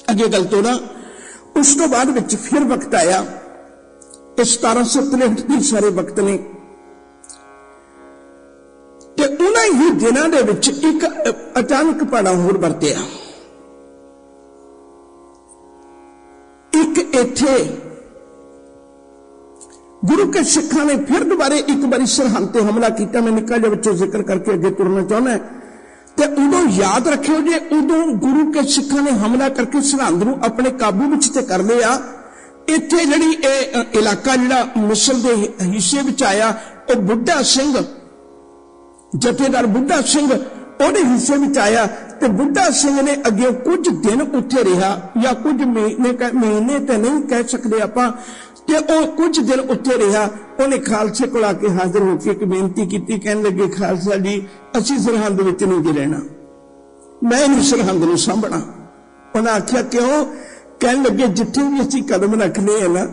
अगे गल तो ना उस तो बाद विच फिर वक्त आया, 1763 की सारे वक्त ने, ते उन्हां ही दिनां दे विच एक अचानक पड़ा होर वरतिया। एक इत्थे गुरु के सिखां ने फिर दोबारे एक बारी सरहंद ते हमला किया। मैं निक्का जिहा बच्चों जिक्र करके अगे तुरना चाहना है। ते उदों याद रखियो जे उदों गुरु के सिखां ने हमला करके सरहंद नूं अपने काबू विच ते कर लिया। इत्थे जिहड़ी इलाका जिहड़ा मिस्र दे हिस्से विच आया वो बुढ़ा सिंह जथेदार बुढ़ा सिंह ਉਹਦੇ ਹਿੱਸੇ ਵਿੱਚ ਆਇਆ ਤੇ ਬੁੱਢਾ ਸਿੰਘ ਨੇ ਅੱਗੇ ਕੁਝ ਦਿਨ ਉੱਥੇ ਰਿਹਾ ਜਾਂ ਕੁਝ ਮਹੀਨੇ ਤੇ ਨਹੀਂ ਕਹਿ ਸਕਦੇ ਆਪਾਂ ਤੇ ਉਹ ਕੁਝ ਦਿਨ ਉੱਥੇ ਰਿਹਾ। ਉਹਨੇ ਖਾਲਸੇ ਕੋਲ ਆ ਕੇ ਹਾਜ਼ਰ ਹੋ ਕੇ ਇੱਕ ਬੇਨਤੀ ਕੀਤੀ, ਕਹਿਣ ਲੱਗੇ ਖਾਲਸਾ ਜੀ ਅਸੀਂ ਸਰਹੰਦ ਵਿੱਚ ਨਹੀਂ ਰਹਿਣਾ, ਮੈਂ ਨਹੀਂ ਸਰਹੰਦ ਨੂੰ ਸਾਂਭਣਾ। ਉਹਨਾਂ ਆਖਿਆ ਕਿਉਂ? ਕਹਿਣ ਲੱਗੇ ਜਿੱਥੇ ਵੀ ਅਸੀਂ ਕਦਮ ਰੱਖਨੇ ਆ ਨਾ,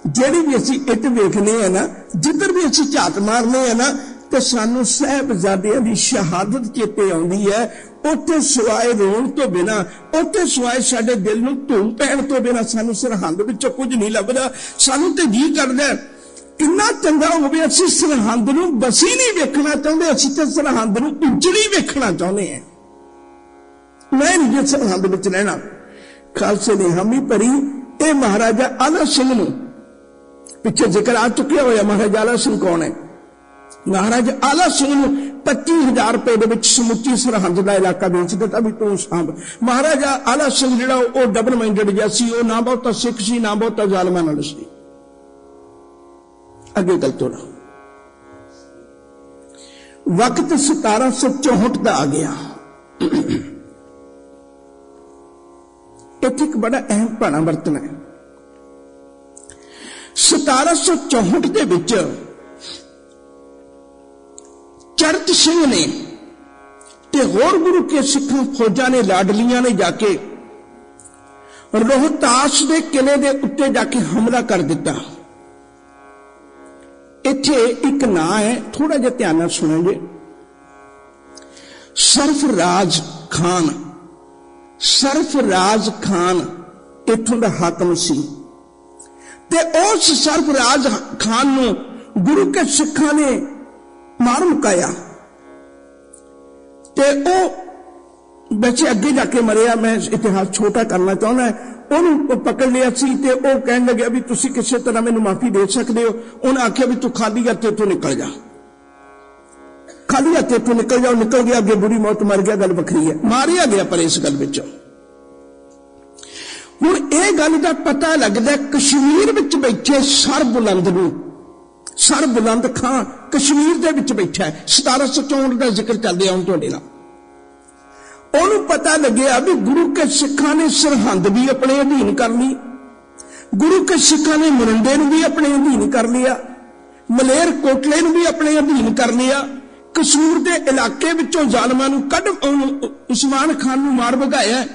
ਜਿਹੜੀ ਵੀ ਅਸੀਂ ਇੱਟ ਵੇਖਨੇ ਆ ਨਾ, ਜਿੱਧਰ ਵੀ ਅਸੀਂ ਝਾਤ ਮਾਰਨੇ ਆ ਨਾ ਤੇ ਸਾਨੂੰ ਸਾਹਿਬਜ਼ਾਦਿਆਂ ਦੀ ਸ਼ਹਾਦਤ ਚੇਤੇ ਆਉਂਦੀ ਹੈ। ਉੱਥੇ ਸਿਵਾਏ ਰੋਣ ਤੋਂ ਬਿਨਾਂ, ਉੱਥੇ ਸਿਵਾਏ ਸਾਡੇ ਦਿਲ ਨੂੰ ਧੂਮ ਪੈਣ ਤੋਂ ਬਿਨਾਂ ਸਾਨੂੰ ਸਰਹੰਦ ਵਿੱਚੋਂ ਕੁਝ ਨਹੀਂ ਲੱਭਦਾ। ਸਾਨੂੰ ਤੇ ਜੀ ਕਰਦਾ ਕਿੰਨਾ ਚੰਗਾ ਹੋਵੇ ਅਸੀਂ ਸਰਹੰਦ ਨੂੰ ਬਸੀ ਨਹੀਂ ਵੇਖਣਾ ਚਾਹੁੰਦੇ, ਅਸੀਂ ਤੇ ਸਰਹੰਦ ਨੂੰ ਉਜੜੀ ਵੇਖਣਾ ਚਾਹੁੰਦੇ ਹਾਂ। ਮੈਂ ਨਹੀਂ ਜੇ ਸਰਹੰਦ ਵਿੱਚ ਰਹਿਣਾ। ਖਾਲਸੇ ਨੇ ਹਾਮੀ ਭਰੀ। ਇਹ ਮਹਾਰਾਜਾ ਆਲਾ ਸਿੰਘ ਨੂੰ ਪਿੱਛੇ ਜ਼ਿਕਰ ਆ ਚੁੱਕਿਆ ਹੋਇਆ। ਮਹਾਰਾਜਾ ਆਲਾ ਸਿੰਘ ਕੌਣ ਹੈ? ਮਹਾਰਾਜਾ ਆਲਾ ਸਿੰਘ ਨੂੰ 25,000 ਰੁਪਏ ਦੇ ਵਿੱਚ ਸਮੁੱਚੀ ਸਰਹੰਦ ਦਾ ਇਲਾਕਾ ਵੇਚ ਦਿੱਤਾ ਵੀ ਤੂੰ ਸਾਂਭ। ਮਹਾਰਾਜਾ ਆਲਾ ਸਿੰਘ ਜਿਹੜਾ ਉਹ ਡਬਲ ਮਾਈਂਡਡ ਜਿਹਾ ਸੀ, ਉਹ ਨਾ ਬਹੁਤਾ ਸਿੱਖ ਸੀ ਨਾ ਬਹੁਤਾ ਜ਼ਾਲਮਾਂ ਨਾਲ ਸੀ। ਅੱਗੇ ਗੱਲ ਤੋੜਾ। ਵਕਤ 1764 ਦਾ ਆ ਗਿਆ। ਇੱਥੇ ਇੱਕ ਬੜਾ ਅਹਿਮ ਭਾਣਾ ਵਰਤਣਾ ਹੈ। 1764 ਦੇ ਵਿੱਚ ਚਰਤ ਸਿੰਘ ਨੇ ਤੇ ਹੋਰ ਗੁਰੂ ਕੇ ਸਿੱਖਾਂ ਫੌਜਾਂ ਨੇ, ਲਾਡਲੀਆਂ ਨੇ ਜਾ ਕੇ ਰੋਹਤਾਸ ਦੇ ਕਿਲੇ ਦੇ ਉੱਤੇ ਜਾ ਕੇ ਹਮਲਾ ਕਰ ਦਿੱਤਾ। ਇੱਥੇ ਇੱਕ ਨਾਂ ਹੈ, ਥੋੜਾ ਜਿਹਾ ਧਿਆਨ ਨਾਲ ਸੁਣੋਗੇ। ਸਰਫਰਾਜ਼ ਖਾਨ। ਸਰਫਰਾਜ਼ ਖਾਨ ਇੱਥੋਂ ਦਾ ਹਾਕਮ ਸੀ ਤੇ ਉਸ ਸਰਫਰਾਜ਼ ਖਾਨ ਨੂੰ ਗੁਰੂ ਕੇ ਸਿੱਖਾਂ ਨੇ ਮਾਰ ਮੁਕਾਇਆ ਤੇ ਉਹ ਵੈਸੇ ਅੱਗੇ ਜਾ ਕੇ ਮਰਿਆ। ਮੈਂ ਇਤਿਹਾਸ ਛੋਟਾ ਕਰਨਾ ਚਾਹੁੰਦਾ। ਉਹਨੂੰ ਪਕੜ ਲਿਆ ਸੀ ਤੇ ਉਹ ਕਹਿਣ ਲੱਗਿਆ ਵੀ ਤੁਸੀਂ ਕਿਸੇ ਤਰ੍ਹਾਂ ਮੈਨੂੰ ਮਾਫੀ ਦੇ ਸਕਦੇ ਹੋ। ਉਹਨੇ ਆਖਿਆ ਵੀ ਤੂੰ ਖਾਲੀ ਹੱਥ ਇੱਥੋਂ ਨਿਕਲ ਜਾ, ਖਾਲੀ ਹੱਥ ਇੱਥੋਂ ਨਿਕਲ ਜਾ। ਨਿਕਲ ਗਿਆ, ਅੱਗੇ ਬੁਰੀ ਮੌਤ ਮਰ ਗਿਆ, ਗੱਲ ਵੱਖਰੀ ਹੈ। ਮਾਰਿਆ ਗਿਆ ਪਰ ਇਸ ਗੱਲ ਵਿੱਚ ਹੁਣ ਇਹ ਗੱਲ ਦਾ ਪਤਾ ਲੱਗਦਾ ਕਸ਼ਮੀਰ ਵਿੱਚ ਬੈਠੇ ਸਰਬੁਲੰਦ ਨੂੰ। ਸਰਬੁਲੰਦ ਖਾਂ ਕਸ਼ਮੀਰ ਦੇ ਵਿੱਚ ਬੈਠਾ ਹੈ। 1764 ਦਾ ਜ਼ਿਕਰ ਚੱਲਦੇ ਆਉਣ ਤੁਹਾਡੇ ਨਾਲ। ਉਹਨੂੰ ਪਤਾ ਲੱਗਿਆ ਵੀ ਗੁਰੂ ਕੇ ਸਿੱਖਾਂ ਨੇ ਸਰਹੰਦ ਵੀ ਆਪਣੇ ਅਧੀਨ ਕਰ ਲਈ, ਗੁਰੂ ਕੇ ਸਿੱਖਾਂ ਨੇ ਮਰਿੰਡੇ ਨੂੰ ਵੀ ਆਪਣੇ ਅਧੀਨ ਕਰ ਲਿਆ, ਮਲੇਰ ਕੋਟਲੇ ਨੂੰ ਵੀ ਆਪਣੇ ਅਧੀਨ ਕਰ ਲਿਆ। ਕਸੂਰ ਦੇ ਇਲਾਕੇ ਵਿੱਚੋਂ ਜ਼ਾਲਮਾਂ ਨੂੰ ਕੱਢ ਉਸਮਾਨ ਖਾਨ ਨੂੰ ਮਾਰ ਭਗਾਇਆ।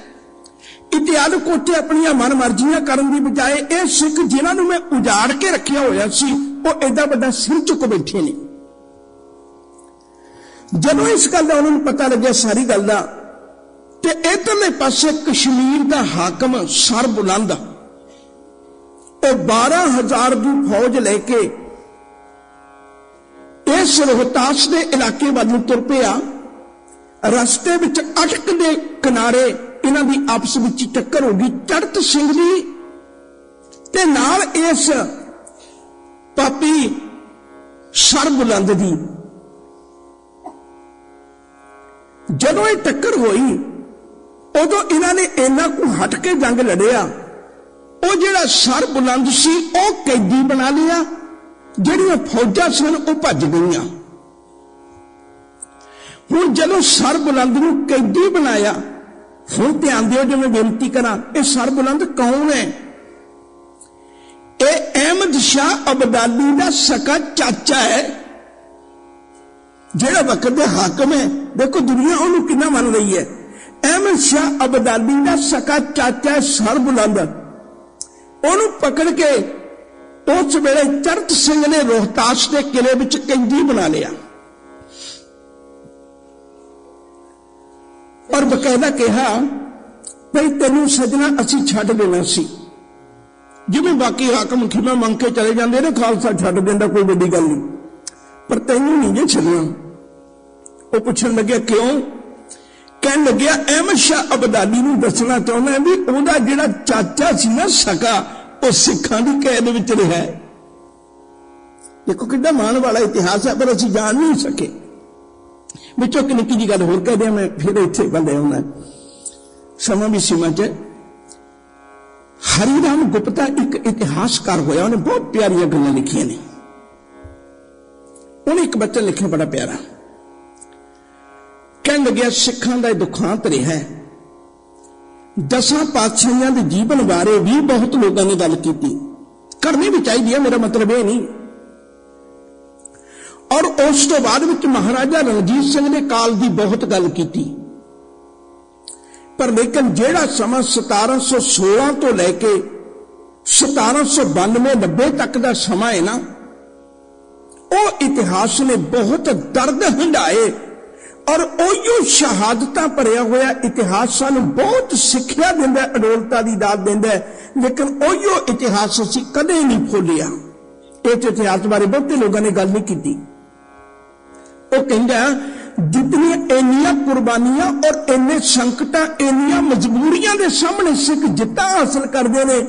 ਇਤਿਆਲ ਕੋਠੇ ਆਪਣੀਆਂ ਮਨ ਮਰਜ਼ੀਆਂ ਕਰਨ ਦੀ ਬਜਾਏ ਇਹ ਸਿੱਖ ਜਿਨ੍ਹਾਂ ਨੂੰ ਮੈਂ ਉਜਾੜ ਕੇ ਰੱਖਿਆ ਹੋਇਆ ਸੀ ਉਹ ਐਡਾ ਵੱਡਾ ਸਿਰ ਚੁੱਕ ਬੈਠੇ ਨੇ। ਜਦੋਂ ਇਸ ਗੱਲ ਦਾ ਉਹਨਾਂ ਨੂੰ ਪਤਾ ਲੱਗਿਆ ਸਾਰੀ ਗੱਲ ਦਾ, ਤੇ ਇਧਰਲੇ ਪਾਸੇ ਕਸ਼ਮੀਰ ਦਾ ਹਾਕਮ ਸਰਬੁਲੰਦ ਉਹ 12,000 ਦੀ ਫੌਜ ਲੈ ਕੇ ਇਸ ਰੋਹਤਾਸ ਦੇ ਇਲਾਕੇ ਵੱਲ ਨੂੰ ਤੁਰ ਪਿਆ। ਰਸਤੇ ਵਿੱਚ ਅਟਕ ਦੇ ਕਿਨਾਰੇ ਇਹਨਾਂ ਦੀ ਆਪਸ ਵਿੱਚ ਟੱਕਰ ਹੋ ਗਈ, ਚੜਤ ਸਿੰਘ ਦੀ ਤੇ ਨਾਲ ਇਸ ਪਾਪੀ ਸਰਬੁਲੰਦ ਦੀ। ਜਦੋਂ ਇਹ ਟੱਕਰ ਹੋਈ ਉਦੋਂ ਇਹਨਾਂ ਨੇ ਇੰਨਾ ਕੁ ਹਟ ਕੇ ਜੰਗ ਲੜਿਆ। ਉਹ ਜਿਹੜਾ ਸਰਬੁਲੰਦ ਸੀ ਉਹ ਕੈਦੀ ਬਣਾ ਲਿਆ, ਜਿਹੜੀਆਂ ਫੌਜਾਂ ਸਨ ਉਹ ਭੱਜ ਗਈਆਂ। ਹੁਣ ਜਦੋਂ ਸਰਬੁਲੰਦ ਨੂੰ ਕੈਦੀ ਬਣਾਇਆ, ਹੁਣ ਧਿਆਨ ਦਿਓ ਜੇ ਮੈਂ ਬੇਨਤੀ ਕਰਾਂ, ਇਹ ਸਰਬੁਲੰਦ ਕੌਣ ਹੈ? ਇਹ ਅਹਿਮਦ ਸ਼ਾਹ ਅਬਦਾਲੀ ਦਾ ਸਕਾ ਚਾਚਾ ਹੈ, ਜਿਹੜਾ ਵਕਤ ਦੇ ਹਾਕਮ ਹੈ। ਦੇਖੋ ਦੁਨੀਆ ਉਹਨੂੰ ਕਿੰਨਾ ਮੰਨ ਰਹੀ ਹੈ। ਅਹਿਮਦ ਸ਼ਾਹ ਅਬਦਾਲੀ ਦਾ ਸਕਾ ਚਾਚਾ ਸਰਬੁਲੰਦ। ਉਹਨੂੰ ਪਕੜ ਕੇ ਉਸ ਵੇਲੇ ਚਰਤ ਸਿੰਘ ਨੇ ਰੋਹਤਾਸ ਦੇ ਕਿਲੇ ਵਿੱਚ ਕੈਦੀ ਬਣਾ ਲਿਆ ਔਰ ਬਕਾਇਦਾ ਕਿਹਾ ਭਈ ਤੈਨੂੰ ਸਜਣਾ ਅਸੀਂ ਛੱਡ ਦੇਣਾ ਸੀ। ਜਿਵੇਂ ਬਾਕੀ ਹਾਕਮ ਖਿਮਾ ਮੰਗ ਕੇ ਚਲੇ ਜਾਂਦੇ ਨੇ, ਖਾਲਸਾ ਛੱਡ ਦਿੰਦਾ, ਕੋਈ ਵੱਡੀ ਗੱਲ ਨਹੀਂ, ਪਰ ਤੈਨੂੰ ਨਹੀਂ ਜੇ ਛੱਡਣਾ। ਉਹ ਪੁੱਛਣ ਲੱਗਿਆ ਕਿਉਂ? ਕਹਿਣ ਲੱਗਿਆ ਅਹਿਮਦ ਸ਼ਾਹ ਅਬਦਾਲੀ ਨੂੰ ਦੱਸਣਾ ਚਾਹੁੰਦਾ ਵੀ ਉਹਦਾ ਜਿਹੜਾ ਚਾਚਾ ਸੀ ਨਾ ਸਕਾ, ਉਹ ਸਿੱਖਾਂ ਦੀ ਕੈਦ ਵਿੱਚ ਰਿਹਾ। ਦੇਖੋ ਕਿੰਨਾ ਮਾਣ ਵਾਲਾ ਇਤਿਹਾਸ ਹੈ, ਪਰ ਅਸੀਂ ਜਾਣ ਨਹੀਂ ਸਕੇ। ਵਿੱਚੋਂ ਇੱਕ ਨਿੱਕੀ ਜੀ ਗੱਲ ਹੋਰ ਕਹਿ ਦਿਆਂ, मैं फिर इत्थे बंदे आउणा, समा भी सीमा च। हरिराम गुप्ता एक इतिहासकार होया, उन्हें बहुत प्यारियां गल्लां लिखियां ने। उन्हें एक बचन लिखिया बड़ा प्यारा, कहन लग्या सिखां दा दुखांत रहा है, 10 पातशाहियां दे जीवन बारे भी बहुत लोगों ने गल की, करनी भी चाहिए, मेरा मतलब यह नहीं। और उस तो बाद विच महाराजा रणजीत सिंह ने काल की बहुत गल की, पर लेकिन जेड़ा समा 1716 तो लैके 1792-90 तक का समा है ना, वो इतिहास ने बहुत दर्द हंडाए, और ओयो शहादत भरिया होया इतिहास सानू बहुत सिक्ख्या दिंदा, अडोलता की दात दिंदा, लेकिन ओयो इतिहास असीं कदे नहीं भुलिया। इस इतिहास बारे बहुते लोगों ने गल नहीं की। वो कहंदा जितनी इन्नियां कुर्बानियां और इन्ने संकटां, इन्नियां मजबूरियां के सामने सिख जित्ता हासिल करते हैं,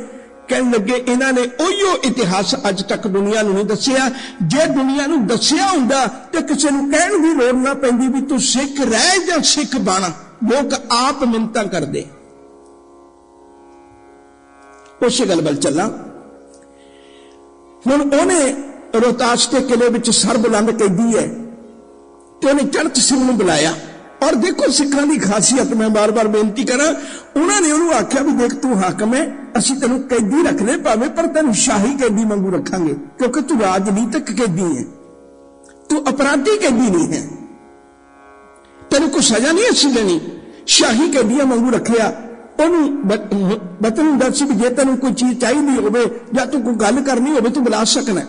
कहने लगे इन्हां ने ओहियो इतिहास अज तक दुनिया नूं नहीं दस्सिया। जे दुनिया नूं दस्सिया हुंदा ते किसी नूं कहण दी लोड़ ना पैंदी भी तूं सिख रह जां सिख बण, लोग आप मिन्नतां करदे। उस गल वल चलां। हुण ओहने रोहतास के किले विच सरबुलंद कैदी है, तो उन्हें चरत सिंह नूं बुलाया। और देखो सिखां दी खासियत, मैं बार बार बेनती करा, उन्होंने उन्होंने आख्या भी देख तू हाकम है, असीं तैनूं कैदी रखने पावे पर तैनूं शाही कैदी वांगू रखांगे, क्योंकि तू राजनीतिक कैदी है, तू अपराधी कैदी नहीं है, तैनूं कोई सजा नहीं असीं देनी, शाही कैदियां वांगू रखिया। उन्होंने बतन दस भी जे तैनूं कोई चीज चाहिए होवे जां तू कोई गल करनी होवे तू बुला सकना।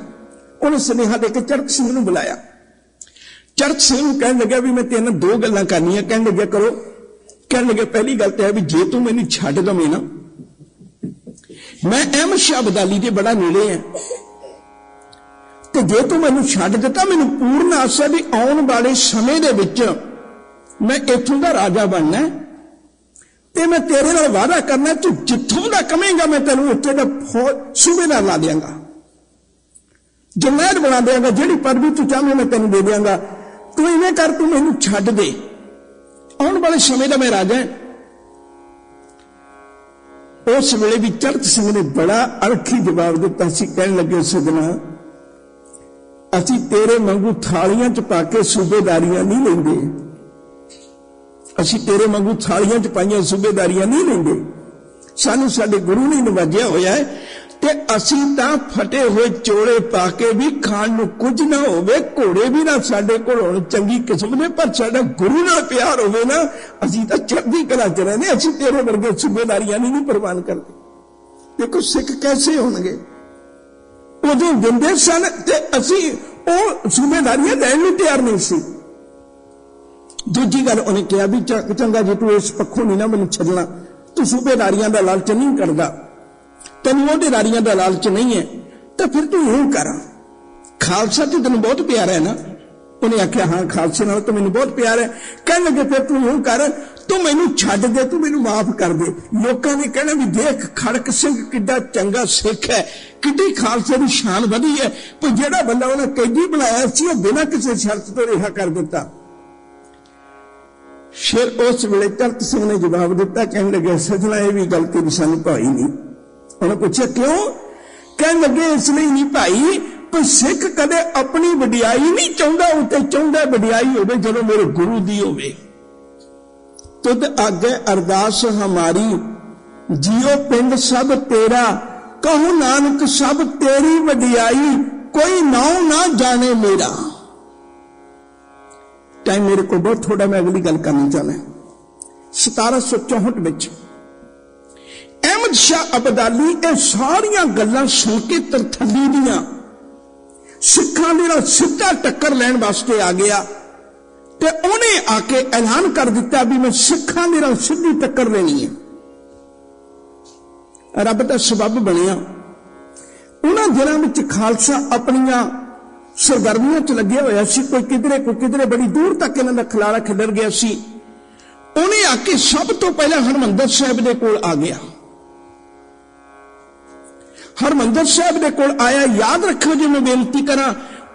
उन्हें सुनेहा देके चरत सिंह नूं बुलाया। चरत सिंह नूं कहण लग्या भी मैं तेरे नाल 2 गल्लां करनियां। कहण लग्या करो। कहण लग्या पहली गल तो है भी जे तू मैनूं छड्ड दवें ना, मैं अहमद शाह अब्दाली दे बड़ा नेड़े है, तो जे तू मैनूं छड्ड दित्ता मैनूं पूर्ण आस है भी आउण वाले समय दे विच मैं इत्थों दा राजा बनना है, ते मैं तेरे नाल वादा करना तू जिथों दा कहेंगा मैं तैनूं उत्थे दा सूबेदार ला देंगा, जरनैल बना देंगा, जिहड़ी पदवी तू चाहे मैं तैनूं दे देंगा, तू इवें कर, तू मैनूं छड्ड दे, आउण वाले समय दा मैं राजा है। उस वेले भी चरत सिंह ने बड़ा अरखी जवाब दिता सी। कहण लगे सजना असीं तेरे वांगू थालियां च पा के सूबेदारियां नहीं लैंदे, असीं तेरे वांगू थालियां च पाईयां सूबेदारियां नहीं लैंदे, सानूं साडे गुरु ने नवाजिया होया है, ते असीं तां फटे हुए चोले पा के भी खाण नूं कुछ ना होवे, घोड़े भी ना साडे कोल होण चंगी किस्म दे, पर साडा गुरु नाल प्यार होवे ना, असीं तां चढ़दी कला च रहिंदे, असीं तेरे वर्गे सूबेदारियां नहीं प्रवान करदे। देखो सिख कैसे होणगे, उदों दिंदे सन ते असीं ਉਹ सूबेदारियां लैण नूं तैयार नहीं सी। दूजी गल उन्हें कहा भी चंगा जे तू इस पक्षों नहीं ना मैनूं छड्डना, तू सूबेदारियां दा लालच नहीं करदा, तैनूं ओहदेदारियां दा लालच नहीं है, तो फिर तू यूं कर, खालसा तो तैनूं बहुत प्यारा है ना। उन्हें आख्या हाँ खालसे नाल तो मैनूं बहुत प्यार है। कहण लगे फिर तू यूं कर, तू मैनूं छड्ड दे, तू मैनूं माफ कर दे। लोकां ने कहना भी देख खड़क सिंह किड्डा चंगा सिख है, किड्डी खालसे की शान वधी है, पर जिहड़ा बंदा उन्हें कैदी बनाया सी वो बिना किसी शर्त तो रिहा कर दिता। फिर उस वेले चरत सिंह ने जवाब दिता, कहने लगे सजना ये भी गल तेरी सानूं भाई नहीं। उन्हें पूछा क्यों? कहने लगे इसलिए नहीं भाई, पर सिख कदे अपनी वडियाई नहीं चाहता, उत्ते चाहता वडियाई होवे जदों मेरे गुरु दी होवे। तुद आगे अरदास हमारी, जियो पिंड सब तेरा, कहूं नानक सब तेरी वडियाई, कोई नाउ ना जाने मेरा। टाइम मेरे को बहुत थोड़ा, मैं अगली गल करनी चाहना। 1764 विच अहमद शाह अब्दाली ये सारियां गल्लां सुन के तरथली दियां सिखां दे नाल सीधा टक्कर लैण वास्ते आ गया, ते उन्हें आके ऐलान कर दिता भी मैं सिखां दे नाल सीधी टक्कर लेनी है। रब दा सबब बनिया। उन्हां दिनां विच खालसा अपनियां सरगर्मियां च लग्या होया सी, कोई किधरे बड़ी दूर तक इन्हां दा खलारा खिलर गया सी। उन्हें आके सब तो पहले हरमंदर साहिब दे कोल आ गया। हरमंदर साहिब दे कोल आया, याद रखो जो मैं बेनती करा,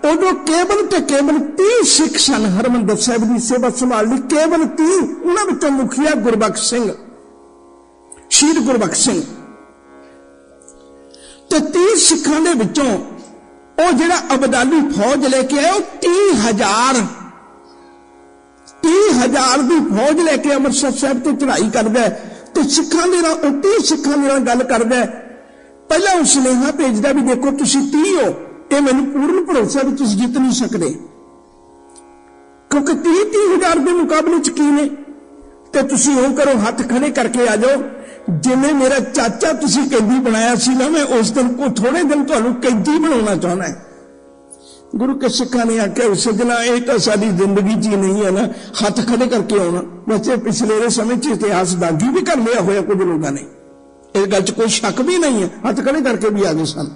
ਉਦੋਂ ਕੇਵਲ ਤੇ ਕੇਵਲ 30 ਸਿੱਖ ਸਨ ਹਰਿਮੰਦਰ ਸਾਹਿਬ ਦੀ ਸੇਵਾ ਸੰਭਾਲ ਲਈ, ਕੇਵਲ 30। ਉਹਨਾਂ ਵਿੱਚੋਂ ਮੁਖੀਆ ਗੁਰਬਖਸ਼ ਸਿੰਘ, ਸ਼ਹੀਦ ਗੁਰਬਖਸ਼ ਸਿੰਘ। ਤੇ 30 ਸਿੱਖਾਂ ਦੇ ਵਿੱਚੋਂ ਉਹ ਜਿਹੜਾ ਅਬਦਾਲੀ ਫੌਜ ਲੈ ਕੇ ਆਇਆ, ਉਹ 30,000 ਦੀ ਫੌਜ ਲੈ ਕੇ ਅੰਮ੍ਰਿਤਸਰ ਸਾਹਿਬ ਤੇ ਚੜ੍ਹਾਈ ਕਰਦਾ ਤੇ ਸਿੱਖਾਂ ਦੇ ਨਾਲ 30 ਸਿੱਖਾਂ ਦੇ ਨਾਲ ਗੱਲ ਕਰਦਾ। ਪਹਿਲਾਂ ਉਹ ਸੁਨੇਹਾ ਭੇਜਦਾ ਵੀ ਦੇਖੋ ਤੁਸੀਂ 30 ਹੋ, ਇਹ ਮੈਨੂੰ ਪੂਰਨ ਭਰੋਸਾ ਵੀ ਤੁਸੀਂ ਜਿੱਤ ਨਹੀਂ ਸਕਦੇ, ਕਿਉਂਕਿ 30,000 ਦੇ ਮੁਕਾਬਲੇ ਚ ਕੀ ਨੇ। ਤੇ ਤੁਸੀਂ ਉਹ ਕਰੋ, ਹੱਥ ਖੜੇ ਕਰਕੇ ਆ ਜਾਓ, ਜਿਵੇਂ ਮੇਰਾ ਚਾਚਾ ਤੁਸੀਂ ਕੈਦੀ ਬਣਾਇਆ ਸੀ ਨਾ, ਮੈਂ ਉਸ ਦਿਨ ਕੋ ਥੋੜੇ ਦਿਨ ਤੁਹਾਨੂੰ ਕੈਦੀ ਬਣਾਉਣਾ ਚਾਹੁੰਦਾ। ਗੁਰੂ ਕੇ ਸਿੱਖਾਂ ਨੇ ਆਖਿਆ ਸੱਜਣਾ ਇਹ ਤਾਂ ਸਾਡੀ ਜ਼ਿੰਦਗੀ 'ਚ ਹੀ ਨਹੀਂ ਹੈ ਨਾ, ਹੱਥ ਖੜੇ ਕਰਕੇ ਆਉਣਾ। ਵੈਸੇ ਪਿਛਲੇ ਸਮੇਂ 'ਚ ਇਤਿਹਾਸ ਦਾਗੀ ਵੀ ਕਰ ਲਿਆ ਹੋਇਆ ਕੁਝ ਲੋਕਾਂ ਨੇ, ਇਸ ਗੱਲ 'ਚ ਕੋਈ ਸ਼ੱਕ ਵੀ ਨਹੀਂ ਹੈ, ਹੱਥ ਖੜੇ ਕਰਕੇ ਵੀ ਆ ਗਏ ਸਨ।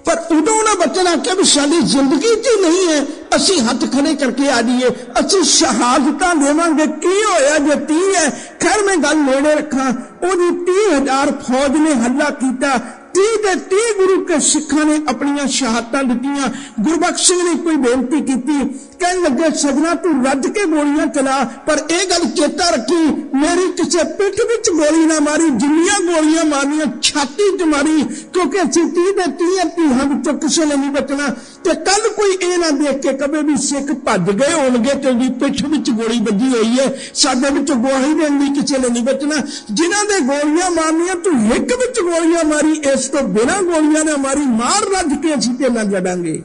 ਪਰ ਉਦੋਂ ਉਹਨਾਂ ਬੱਚਿਆਂ ਨੇ ਆਖਿਆ ਵੀ ਸਾਡੀ ਜ਼ਿੰਦਗੀ 'ਚ ਹੀ ਨਹੀਂ ਹੈ, ਅਸੀਂ ਹੱਥ ਖੜੇ ਕਰਕੇ ਆ ਜਾਈਏ, ਅਸੀਂ ਸ਼ਹਾਦਤਾਂ ਦੇਵਾਂਗੇ। ਕੀ ਹੋਇਆ ਜੇ 30 ਹੈ? ਖੈਰ ਮੈਂ ਗੱਲ ਨੇੜੇ ਰੱਖਾਂ, ਉਹਦੀ 30,000 ਫੌਜ ਨੇ ਹੱਲਾ ਕੀਤਾ, 30 ਦੇ 30 ਗੁਰੂ ਕੇ ਸਿੱਖਾਂ ਨੇ ਆਪਣੀਆਂ ਸ਼ਹਾਦਤਾਂ ਦਿੱਤੀਆਂ। ਗੁਰਬਖਸ਼ ਸਿੰਘ ਨੇ ਕੋਈ ਬੇਨਤੀ ਕੀਤੀ, ਕਹਿਣ ਲੱਗੇ ਸਜਣਾ ਤੂੰ ਰੱਜ ਕੇ ਗੋਲੀਆਂ ਚਲਾ, ਪਰ ਇਹ ਗੱਲ ਚੇਤਾ ਰੱਖੀ ਮੇਰੀ ਕਿਸੇ ਪਿੱਠ ਵਿੱਚ ਗੋਲੀ ਨਾ ਮਾਰੀ, ਜਿੰਨੀਆਂ ਗੋਲੀਆਂ ਮਾਰਨੀਆਂ ਛਾਤੀ 'ਚ ਮਾਰੀ, ਕਿਉਂਕਿ ਅਸੀਂ 30 ਦੇ 30 ਧੀਆਂ ਵਿੱਚੋਂ ਕਿਸੇ ਨੇ ਨਹੀਂ ਬਚਣਾ। ਤੇ ਕੱਲ ਕੋਈ ਇਹ ਨਾ ਦੇਖ ਕੇ ਕਵੇ ਵੀ ਸਿੱਖ ਭੱਜ ਗਏ ਹੋਣਗੇ ਤੇ ਉਹਦੀ ਪਿੱਠ ਵਿੱਚ ਗੋਲੀ ਵੱਜੀ ਹੋਈ ਹੈ, ਸਾਡੇ ਵਿੱਚ ਗਵਾਹੀ ਦੇਣ ਲਈ ਕਿਸੇ ਨੇ ਨਹੀਂ ਬਚਣਾ। ਜਿਨ੍ਹਾਂ ਦੇ ਗੋਲੀਆਂ ਮਾਰਨੀਆਂ ਤੂੰ ਹਿੱਕ ਵਿੱਚ ਗੋਲੀਆਂ ਮਾਰੀ, ਇਸ ਤੋਂ ਬਿਨਾਂ ਗੋਲੀਆਂ ਨਾ ਮਾਰੀ, ਮਾਰ ਰੱਜ ਕੇ ਅਸੀਂ ਤੇ ਨਾ ਜੜਾਂਗੇ।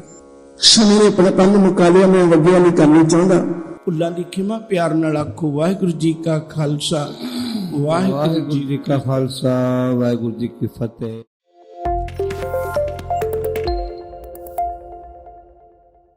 ਸਮੇਂ ਨੇ ਆਪਣਾ ਕੰਮ ਮੁਕਾ ਲਿਆ, ਮੈਂ ਵੱਡਿਆਂ ਨਹੀਂ ਕਰਨੀ ਚਾਹੁੰਦਾ। ਭੁੱਲਾਂ ਦੀ ਖਿਮਾ ਪਿਆਰ ਨਾਲ ਆਖੋ ਵਾਹਿਗੁਰੂ ਜੀ ਕਾ ਖਾਲਸਾ, ਵਾਹਿਗੁਰੂ ਜੀ ਕੀ ਫਤਿਹ।